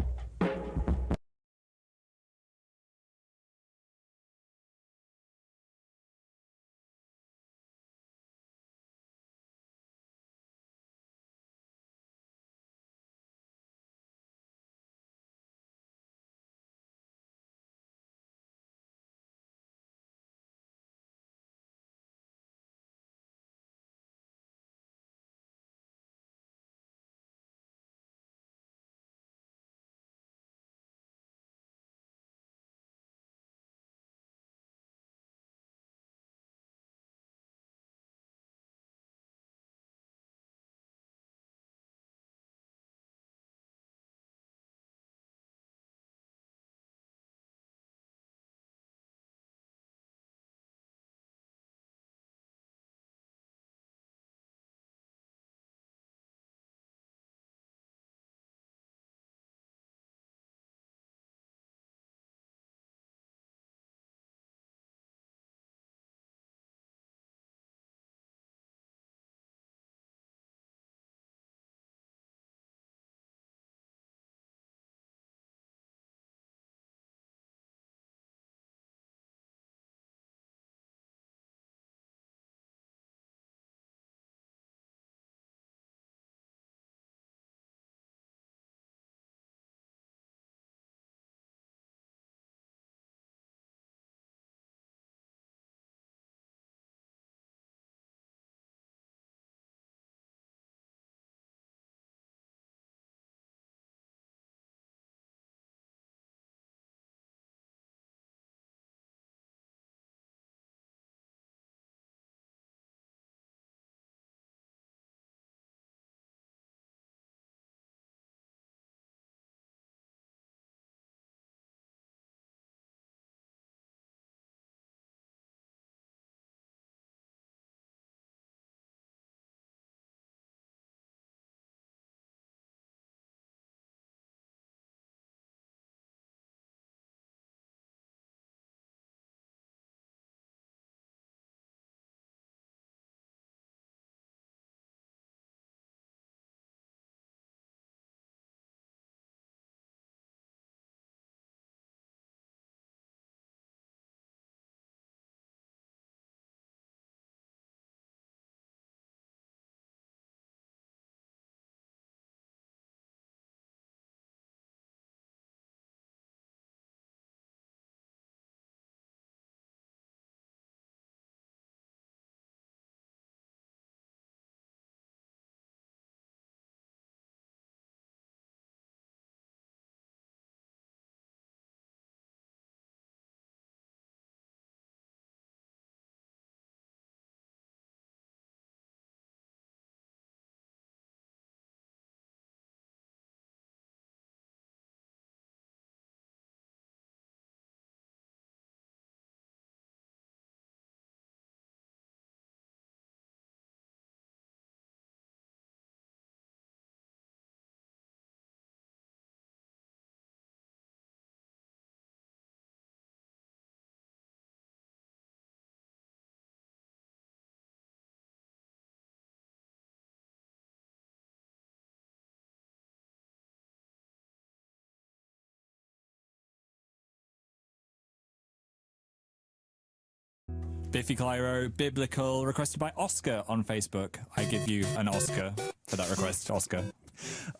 Biffy Clyro, Biblical, requested by Oscar on Facebook. I give you an Oscar for that request, Oscar.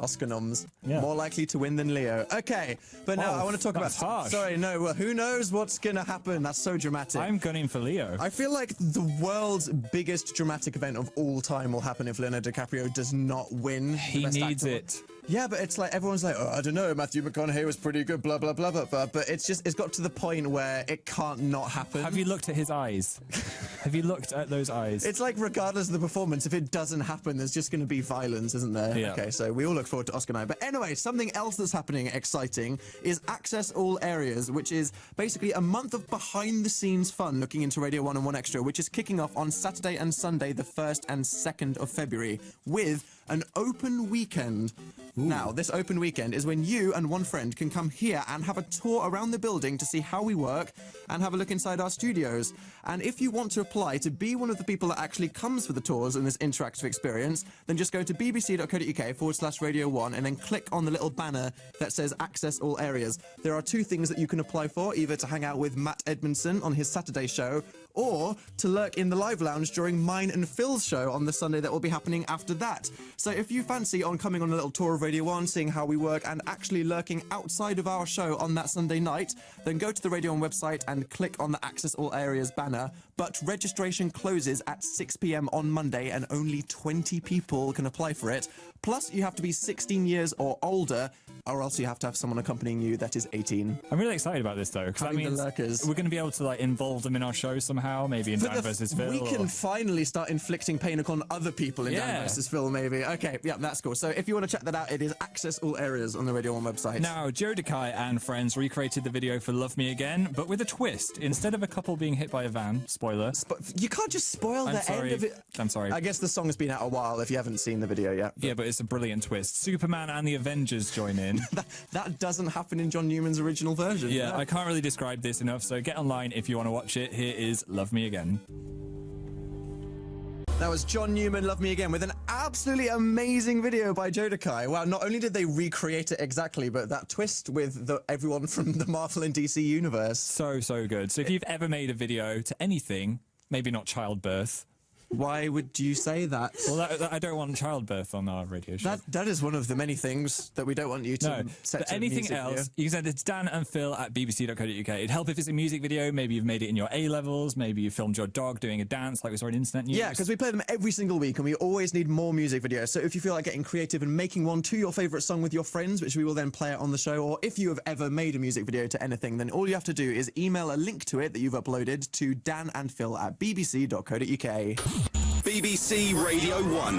Oscar noms. Yeah. More likely to win than Leo. Okay, but now I want to talk about... harsh. Sorry, no, well, who knows what's going to happen? That's so dramatic. I'm gunning for Leo. I feel like the world's biggest dramatic event of all time will happen if Leonardo DiCaprio does not win. He needs it. Yeah, but it's like everyone's like, oh, I don't know, Matthew McConaughey was pretty good, blah, blah, blah, blah, blah. But it's got to the point where it can't not happen. Have you looked at his eyes? Have you looked at those eyes? It's like, regardless of the performance, if it doesn't happen, there's just going to be violence, isn't there? Yeah. Okay, so we all look forward to Oscar night. But anyway, something else that's happening exciting is Access All Areas, which is basically a month of behind-the-scenes fun looking into Radio 1 and 1 Extra, which is kicking off on Saturday and Sunday, the 1st and 2nd of February, with an open weekend. Ooh. Now, this open weekend is when you and one friend can come here and have a tour around the building to see how we work and have a look inside our studios. And if you want to apply to be one of the people that actually comes for the tours and this interactive experience, then just go to bbc.co.uk/Radio 1 and then click on the little banner that says Access All Areas. There are two things that you can apply for, either to hang out with Matt Edmondson on his Saturday show or to lurk in the live lounge during mine and Phil's show on the Sunday that will be happening after that. So if you fancy on coming on a little tour of Radio 1, seeing how we work and actually lurking outside of our show on that Sunday night, then go to the Radio 1 website and click on the Access All Areas banner. But registration closes at 6 p.m. on Monday and only 20 people can apply for it. Plus, you have to be 16 years or older, or else you have to have someone accompanying you that is 18. I'm really excited about this, though, because that means we're going to be able to involve them in our show somehow, maybe in Dan vs. Phil. We can finally start inflicting pain upon other people in Dan vs. Phil, maybe. Okay, yeah, that's cool. So if you want to check that out, it is Access All Areas on the Radio 1 website. Now, Joe Dekai and friends recreated the video for Love Me Again, but with a twist. Instead of a couple being hit by a van, spoiler. You can't just spoil the end of it. I'm sorry. I guess the song has been out a while if you haven't seen the video yet. Yeah, but it's a brilliant twist. Superman and the Avengers join in. that doesn't happen in John Newman's original version. Yeah, I can't really describe this enough, so get online if you want to watch it. Here is Love Me Again. That was John Newman, Love Me Again, with an absolutely amazing video by Joe Dekai. Wow, not only did they recreate it exactly, but that twist with everyone from the Marvel and DC universe. So good. So if you've ever made a video to anything, maybe not childbirth. Why would you say that? Well, I don't want childbirth on our radio show. That is one of the many things that we don't want you to set to anything music else, video. you can send it to Dan and Phil at bbc.co.uk. It'd help if it's a music video. Maybe you've made it in your A-levels. Maybe you filmed your dog doing a dance like we saw in Internet News. Yeah, because we play them every single week and we always need more music videos. So if you feel like getting creative and making one to your favourite song with your friends, which we will then play it on the show, or if you have ever made a music video to anything, then all you have to do is email a link to it that you've uploaded to danandphil@bbc.co.uk. BBC Radio 1.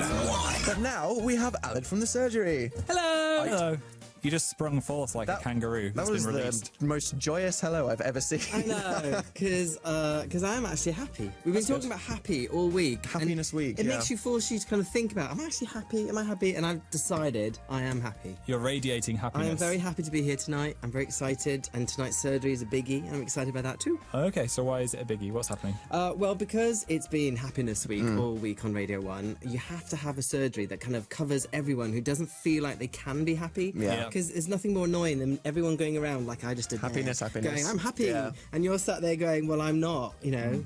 But now we have Aled from the surgery. Hello! Hello. You just sprung forth like a kangaroo That that's was been released. the most joyous hello I've ever seen. I know, because I'm actually happy. We've been talking about happy all week. Happiness week, It makes you force you to kind of think about, am I actually happy? Am I happy? And I've decided I am happy. You're radiating happiness. I am very happy to be here tonight. I'm very excited, and tonight's surgery is a biggie, and I'm excited about that too. Okay, so why is it a biggie? What's happening? Well, because it's been Happiness Week all week on Radio 1, you have to have a surgery that kind of covers everyone who doesn't feel like they can be happy. Yeah. Because there's nothing more annoying than everyone going around like I just did Happiness. going, I'm happy. Yeah. And you're sat there going, well, I'm not,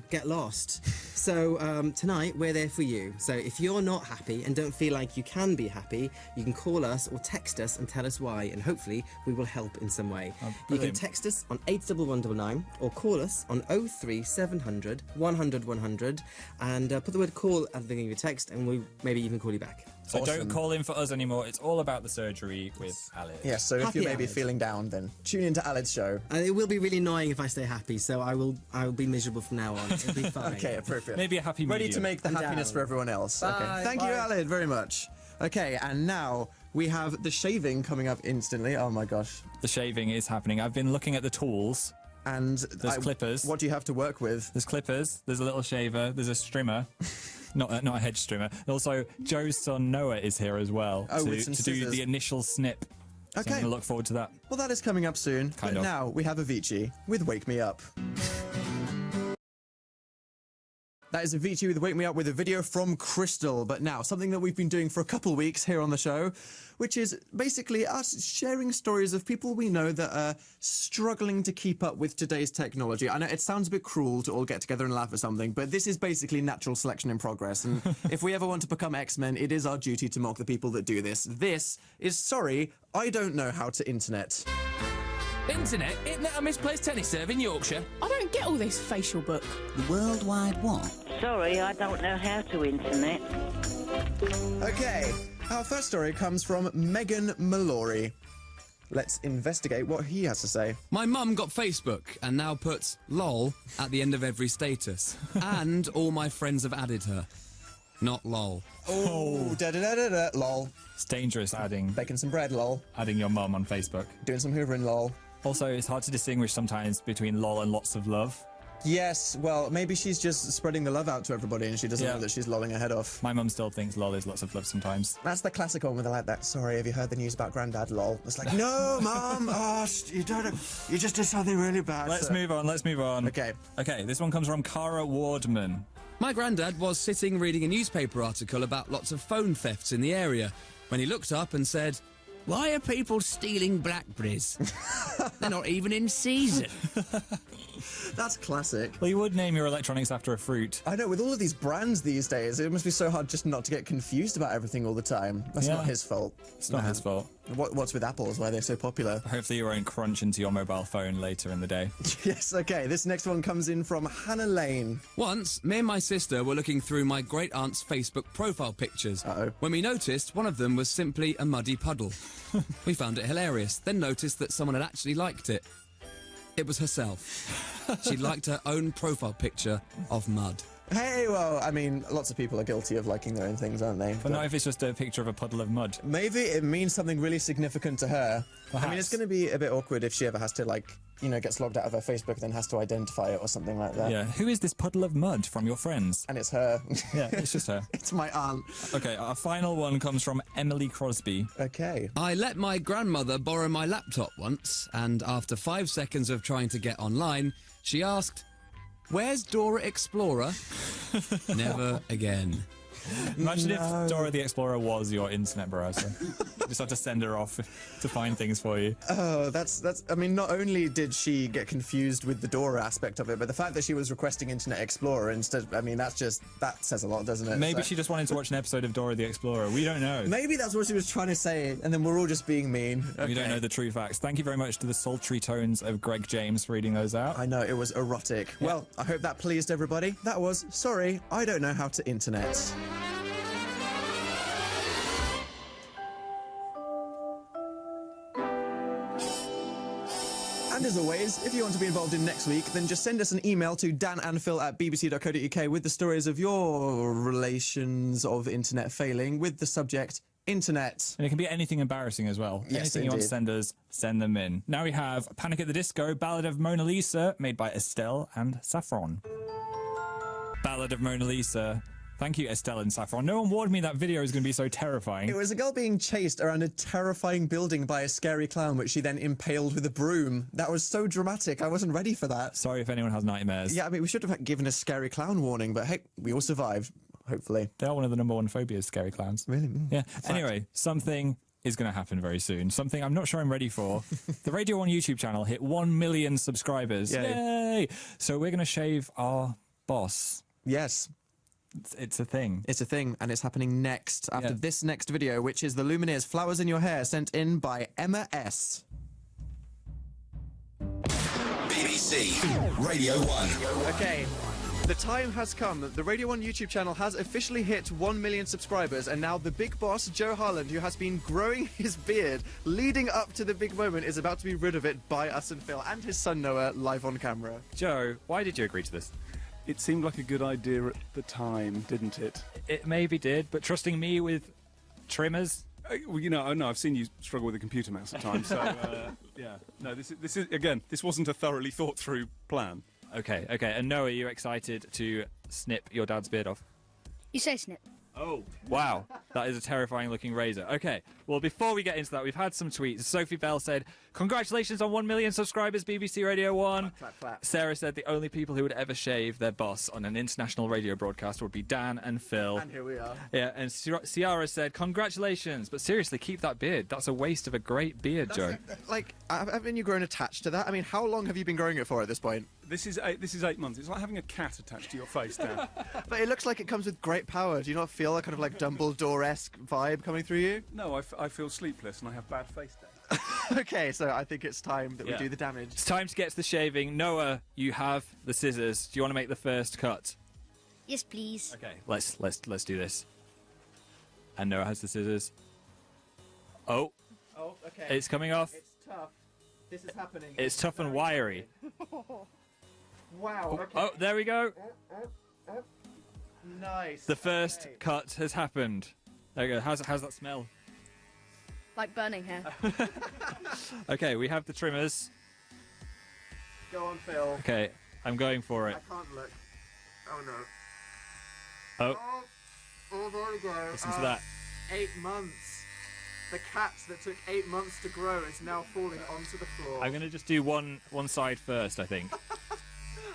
get lost. So tonight, we're there for you. So if you're not happy and don't feel like you can be happy, you can call us or text us and tell us why, and hopefully we will help in some way. You can text us on 81199 or call us on 03700 100 100 and put the word call at the beginning of your text, and we'll maybe even call you back. So don't call in for us anymore. It's all about the surgery with Aled. Yes, so if you're maybe feeling down, then tune into Aled's show. It will be really annoying if I stay happy, so I will be miserable from now on. It'll be fine. Okay, appropriate. Maybe a happy Ready medium. to make the happiness for everyone else. Bye, okay. Thank you, Aled, very much. Okay, and now we have the shaving coming up instantly. Oh my gosh. The shaving is happening. I've been looking at the tools. And there's clippers. What do you have to work with? There's clippers. There's a little shaver. There's a strimmer. Not a hedge trimmer. And also, Joe's son Noah is here as well to do the initial snip. So Okay. I'm going to look forward to that. Well, that is coming up soon. Kind but of. now we have Avicii with Wake Me Up. That is Avicii with Wake Me Up with a video from Crystal. But now, something that we've been doing for a couple of weeks here on the show, which is basically us sharing stories of people we know that are struggling to keep up with today's technology. I know it sounds a bit cruel to all get together and laugh at something, but this is basically natural selection in progress. And if we ever want to become X-Men, it is our duty to mock the people that do this. This is Sorry, I Don't Know How to Internet. Internet? Isn't that a misplaced tennis serve in Yorkshire? I don't get all this facial book. The World Wide what? Sorry, I don't know how to internet. Okay, our first story comes from Megan Mallory. Let's investigate what he has to say. My mum got Facebook and now puts lol at the end of every status. And all my friends have added her. Not lol. Oh, da-da-da-da-da, lol. It's dangerous adding... Baking some bread, lol. Adding your mum on Facebook. Doing some hoovering, lol. Also, it's hard to distinguish sometimes between lol and lots of love. Yes, well, maybe she's just spreading the love out to everybody and she doesn't know that she's lolling her head off. My mum still thinks lol is lots of love sometimes. That's the classic one where they're like that, sorry, have you heard the news about Grandad, lol? It's like, no, Mum, you just did something really bad. Let's move on. Okay. Okay, this one comes from Cara Wardman. My granddad was sitting reading a newspaper article about lots of phone thefts in the area when he looked up and said, "Why are people stealing blackberries? They're not even in season." That's classic. Well, you would name your electronics after a fruit. I know, with all of these brands these days, it must be so hard just not to get confused about everything all the time. That's not his fault. It's not his fault. What's with Apples? Why are they so popular? Hopefully you won't crunch into your mobile phone later in the day. Yes, okay. This next one comes in from Hannah Lane. Once, me and my sister were looking through my great-aunt's Facebook profile pictures when we noticed one of them was simply a muddy puddle. We found it hilarious, then noticed that someone had actually liked it. It was herself. She liked her own profile picture of mud. Hey, well, I mean, lots of people are guilty of liking their own things, aren't they? But not if it's just a picture of a puddle of mud. Maybe it means something really significant to her. Perhaps. I mean, it's going to be a bit awkward if she ever has to, like, you know, gets logged out of her Facebook, then has to identify it or something like that. Yeah. Who is this puddle of mud from your friends? And it's her. Yeah, it's just her. It's my aunt. Okay, our final one comes from Emily Crosby. Okay. I let my grandmother borrow my laptop once, and after 5 seconds of trying to get online, she asked, "Where's Dora Explorer?" Never again. Imagine if Dora the Explorer was your internet browser. You just have to send her off to find things for you. Oh, that's. I mean, not only did she get confused with the Dora aspect of it, but the fact that she was requesting Internet Explorer instead. I mean, that says a lot, doesn't it? Maybe she just wanted to watch an episode of Dora the Explorer. We don't know. Maybe that's what she was trying to say, and then we're all just being mean. Okay. We don't know the true facts. Thank you very much to the sultry tones of Greg James for reading those out. I know, it was erotic. Yeah. Well, I hope that pleased everybody. That was Sorry, I Don't Know How to Internet. And as always, if you want to be involved in next week, then just send us an email to danandphil@bbc.co.uk with the stories of your relations of internet failing with the subject internet. And it can be anything embarrassing as well. Yes, anything you want to send us, send them in. Now we have Panic at the Disco, Ballad of Mona Lisa, made by Estelle and Saffron. Ballad of Mona Lisa. Thank you, Estelle and Saffron. No one warned me that video was going to be so terrifying. It was a girl being chased around a terrifying building by a scary clown, which she then impaled with a broom. That was so dramatic. I wasn't ready for that. Sorry if anyone has nightmares. Yeah, I mean, we should have given a scary clown warning, but hey, we all survived, hopefully. They are one of the #1 phobias, scary clowns. Really? Yeah. Anyway, something is going to happen very soon. Something I'm not sure I'm ready for. The Radio 1 YouTube channel hit 1 million subscribers. Yay! So we're going to shave our boss. Yes. It's a thing. It's a thing, and it's happening next, after this next video, which is the Lumineers Flowers in Your Hair, sent in by Emma S. BBC Radio 1. Okay. The time has come. The Radio 1 YouTube channel has officially hit 1 million subscribers, and now the big boss, Joe Harland, who has been growing his beard leading up to the big moment, is about to be rid of it by us and Phil and his son Noah live on camera. Joe, why did you agree to this? It seemed like a good idea at the time, didn't it? It maybe did, but trusting me with trimmers? Well, you know, I know I've seen you struggle with a computer mouse at times, so yeah. No, this is again, this wasn't a thoroughly thought through plan. Okay. And Noah, are you excited to snip your dad's beard off? You say snip. Oh. Wow. That is a terrifying looking razor. Okay. Well, before we get into that, we've had some tweets. Sophie Bell said, Congratulations on 1 million subscribers, BBC Radio 1. Clap, clap. Sarah said the only people who would ever shave their boss on an international radio broadcast would be Dan and Phil. And here we are. Yeah, and Ciara said, congratulations, but seriously, keep that beard. That's a waste of a great beard, Joe. Like, haven't you grown attached to that? I mean, how long have you been growing it for at this point? This is 8 months. It's like having a cat attached to your face, Dan. But it looks like it comes with great power. Do you not feel a kind of like Dumbledore-esque vibe coming through you? No, I feel sleepless and I have bad face days. Okay, so I think it's time that we do the damage. It's time to get to the shaving. Noah, you have the scissors. Do you want to make the first cut? Yes, please. Okay, let's do this. And Noah has the scissors. Oh. Oh, okay. It's coming off. It's tough. This is happening. It's tough and wiry. Wow. Okay. Oh, there we go. Nice. The first cut has happened. There you go. How's that smell? Like burning hair. Okay, we have the trimmers. Go on, Phil. Okay, I'm going for it. I can't look. Oh no. Oh, Oh, there we go. listen to that. 8 months. The cat that took 8 months to grow is now falling onto the floor. I'm going to just do one side first, I think.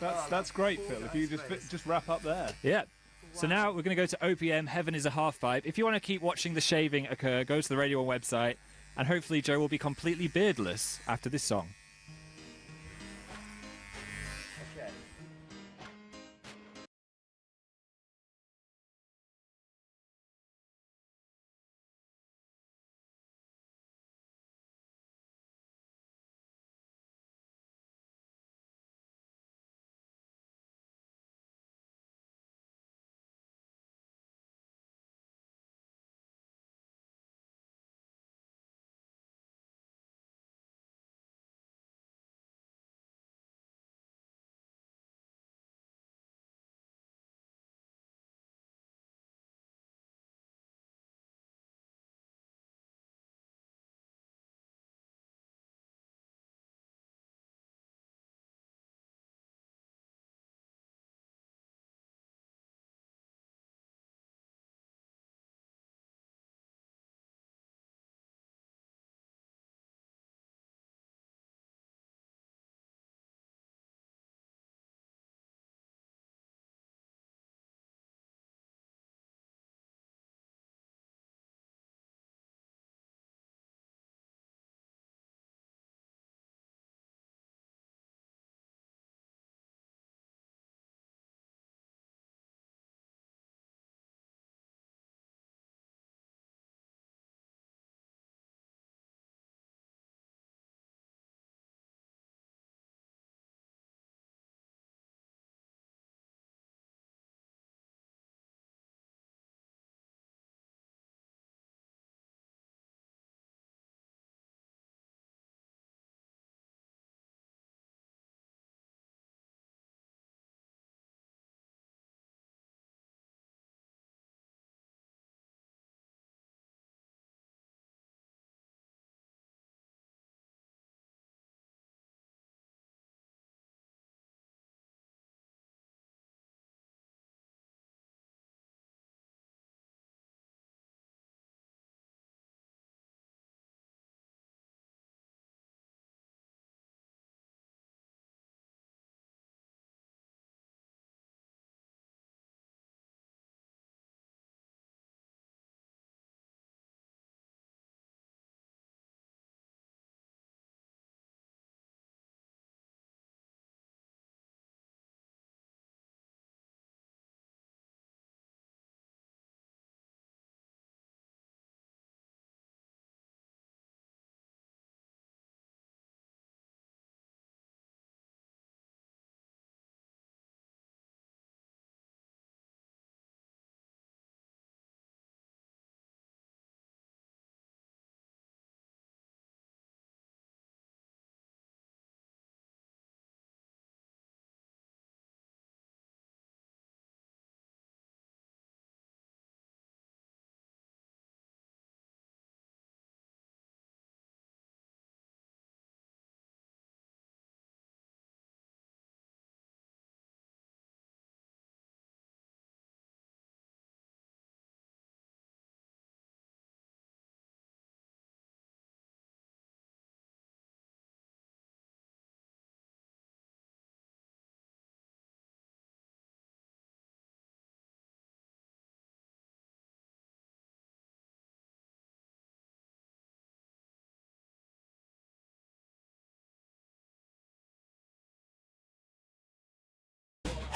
That's great, Phil. If you just wrap up there. Yeah. So now we're going to go to OPM, Heaven is a Half Pipe. If you want to keep watching the shaving occur, go to the Radio 1 website, and hopefully Joe will be completely beardless after this song.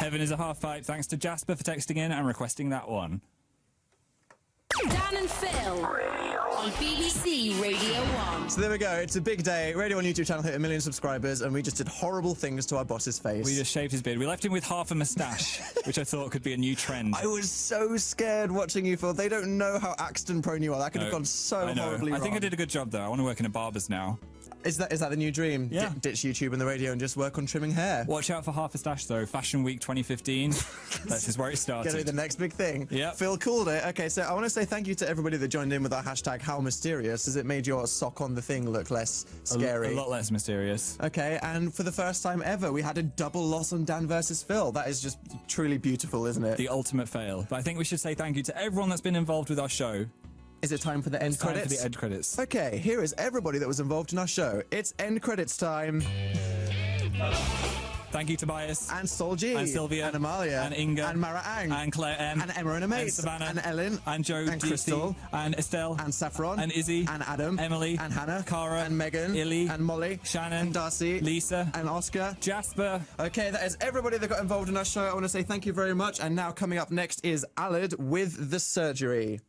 Heaven is a half pipe. Thanks to Jasper for texting in and requesting that one. Dan and Phil on BBC Radio 1. So there we go. It's a big day. Radio 1 YouTube channel hit 1 million subscribers, and we just did horrible things to our boss's face. We just shaved his beard. We left him with half a moustache, which I thought could be a new trend. I was so scared watching you, Phil. They don't know how accident prone you are. That could have gone so horribly wrong. I think I did a good job, though. I want to work in a barber's now. Is that the new dream? Yeah. Ditch YouTube and the radio and just work on trimming hair. Watch out for half a stash, though. Fashion Week 2015. That's just where it started. Gonna be the next big thing. Yeah. Phil called it. Okay, so I want to say thank you to everybody that joined in with our hashtag How Mysterious, as it made your sock on the thing look less scary. A lot less mysterious. Okay, and for the first time ever, we had a double loss on Dan versus Phil. That is just truly beautiful, isn't it? The ultimate fail. But I think we should say thank you to everyone that's been involved with our show. Is it time for the end credits? Time for the end credits. Okay, here is everybody that was involved in our show. It's end credits time. Thank you, Tobias. And Sol G. And Sylvia. And Amalia. And Inga. And Mara Ang. And Claire M. And Emma and Amate. And Savannah. And Ellen. And Joe. And Crystal. And Estelle. And Saffron. And Izzy. And Adam. Emily. And Hannah. Cara. And Megan. Illy. And Molly. Shannon. And Darcy. Lisa. And Oscar. Jasper. Okay, that is everybody that got involved in our show. I want to say thank you very much. And now coming up next is Alid with the surgery.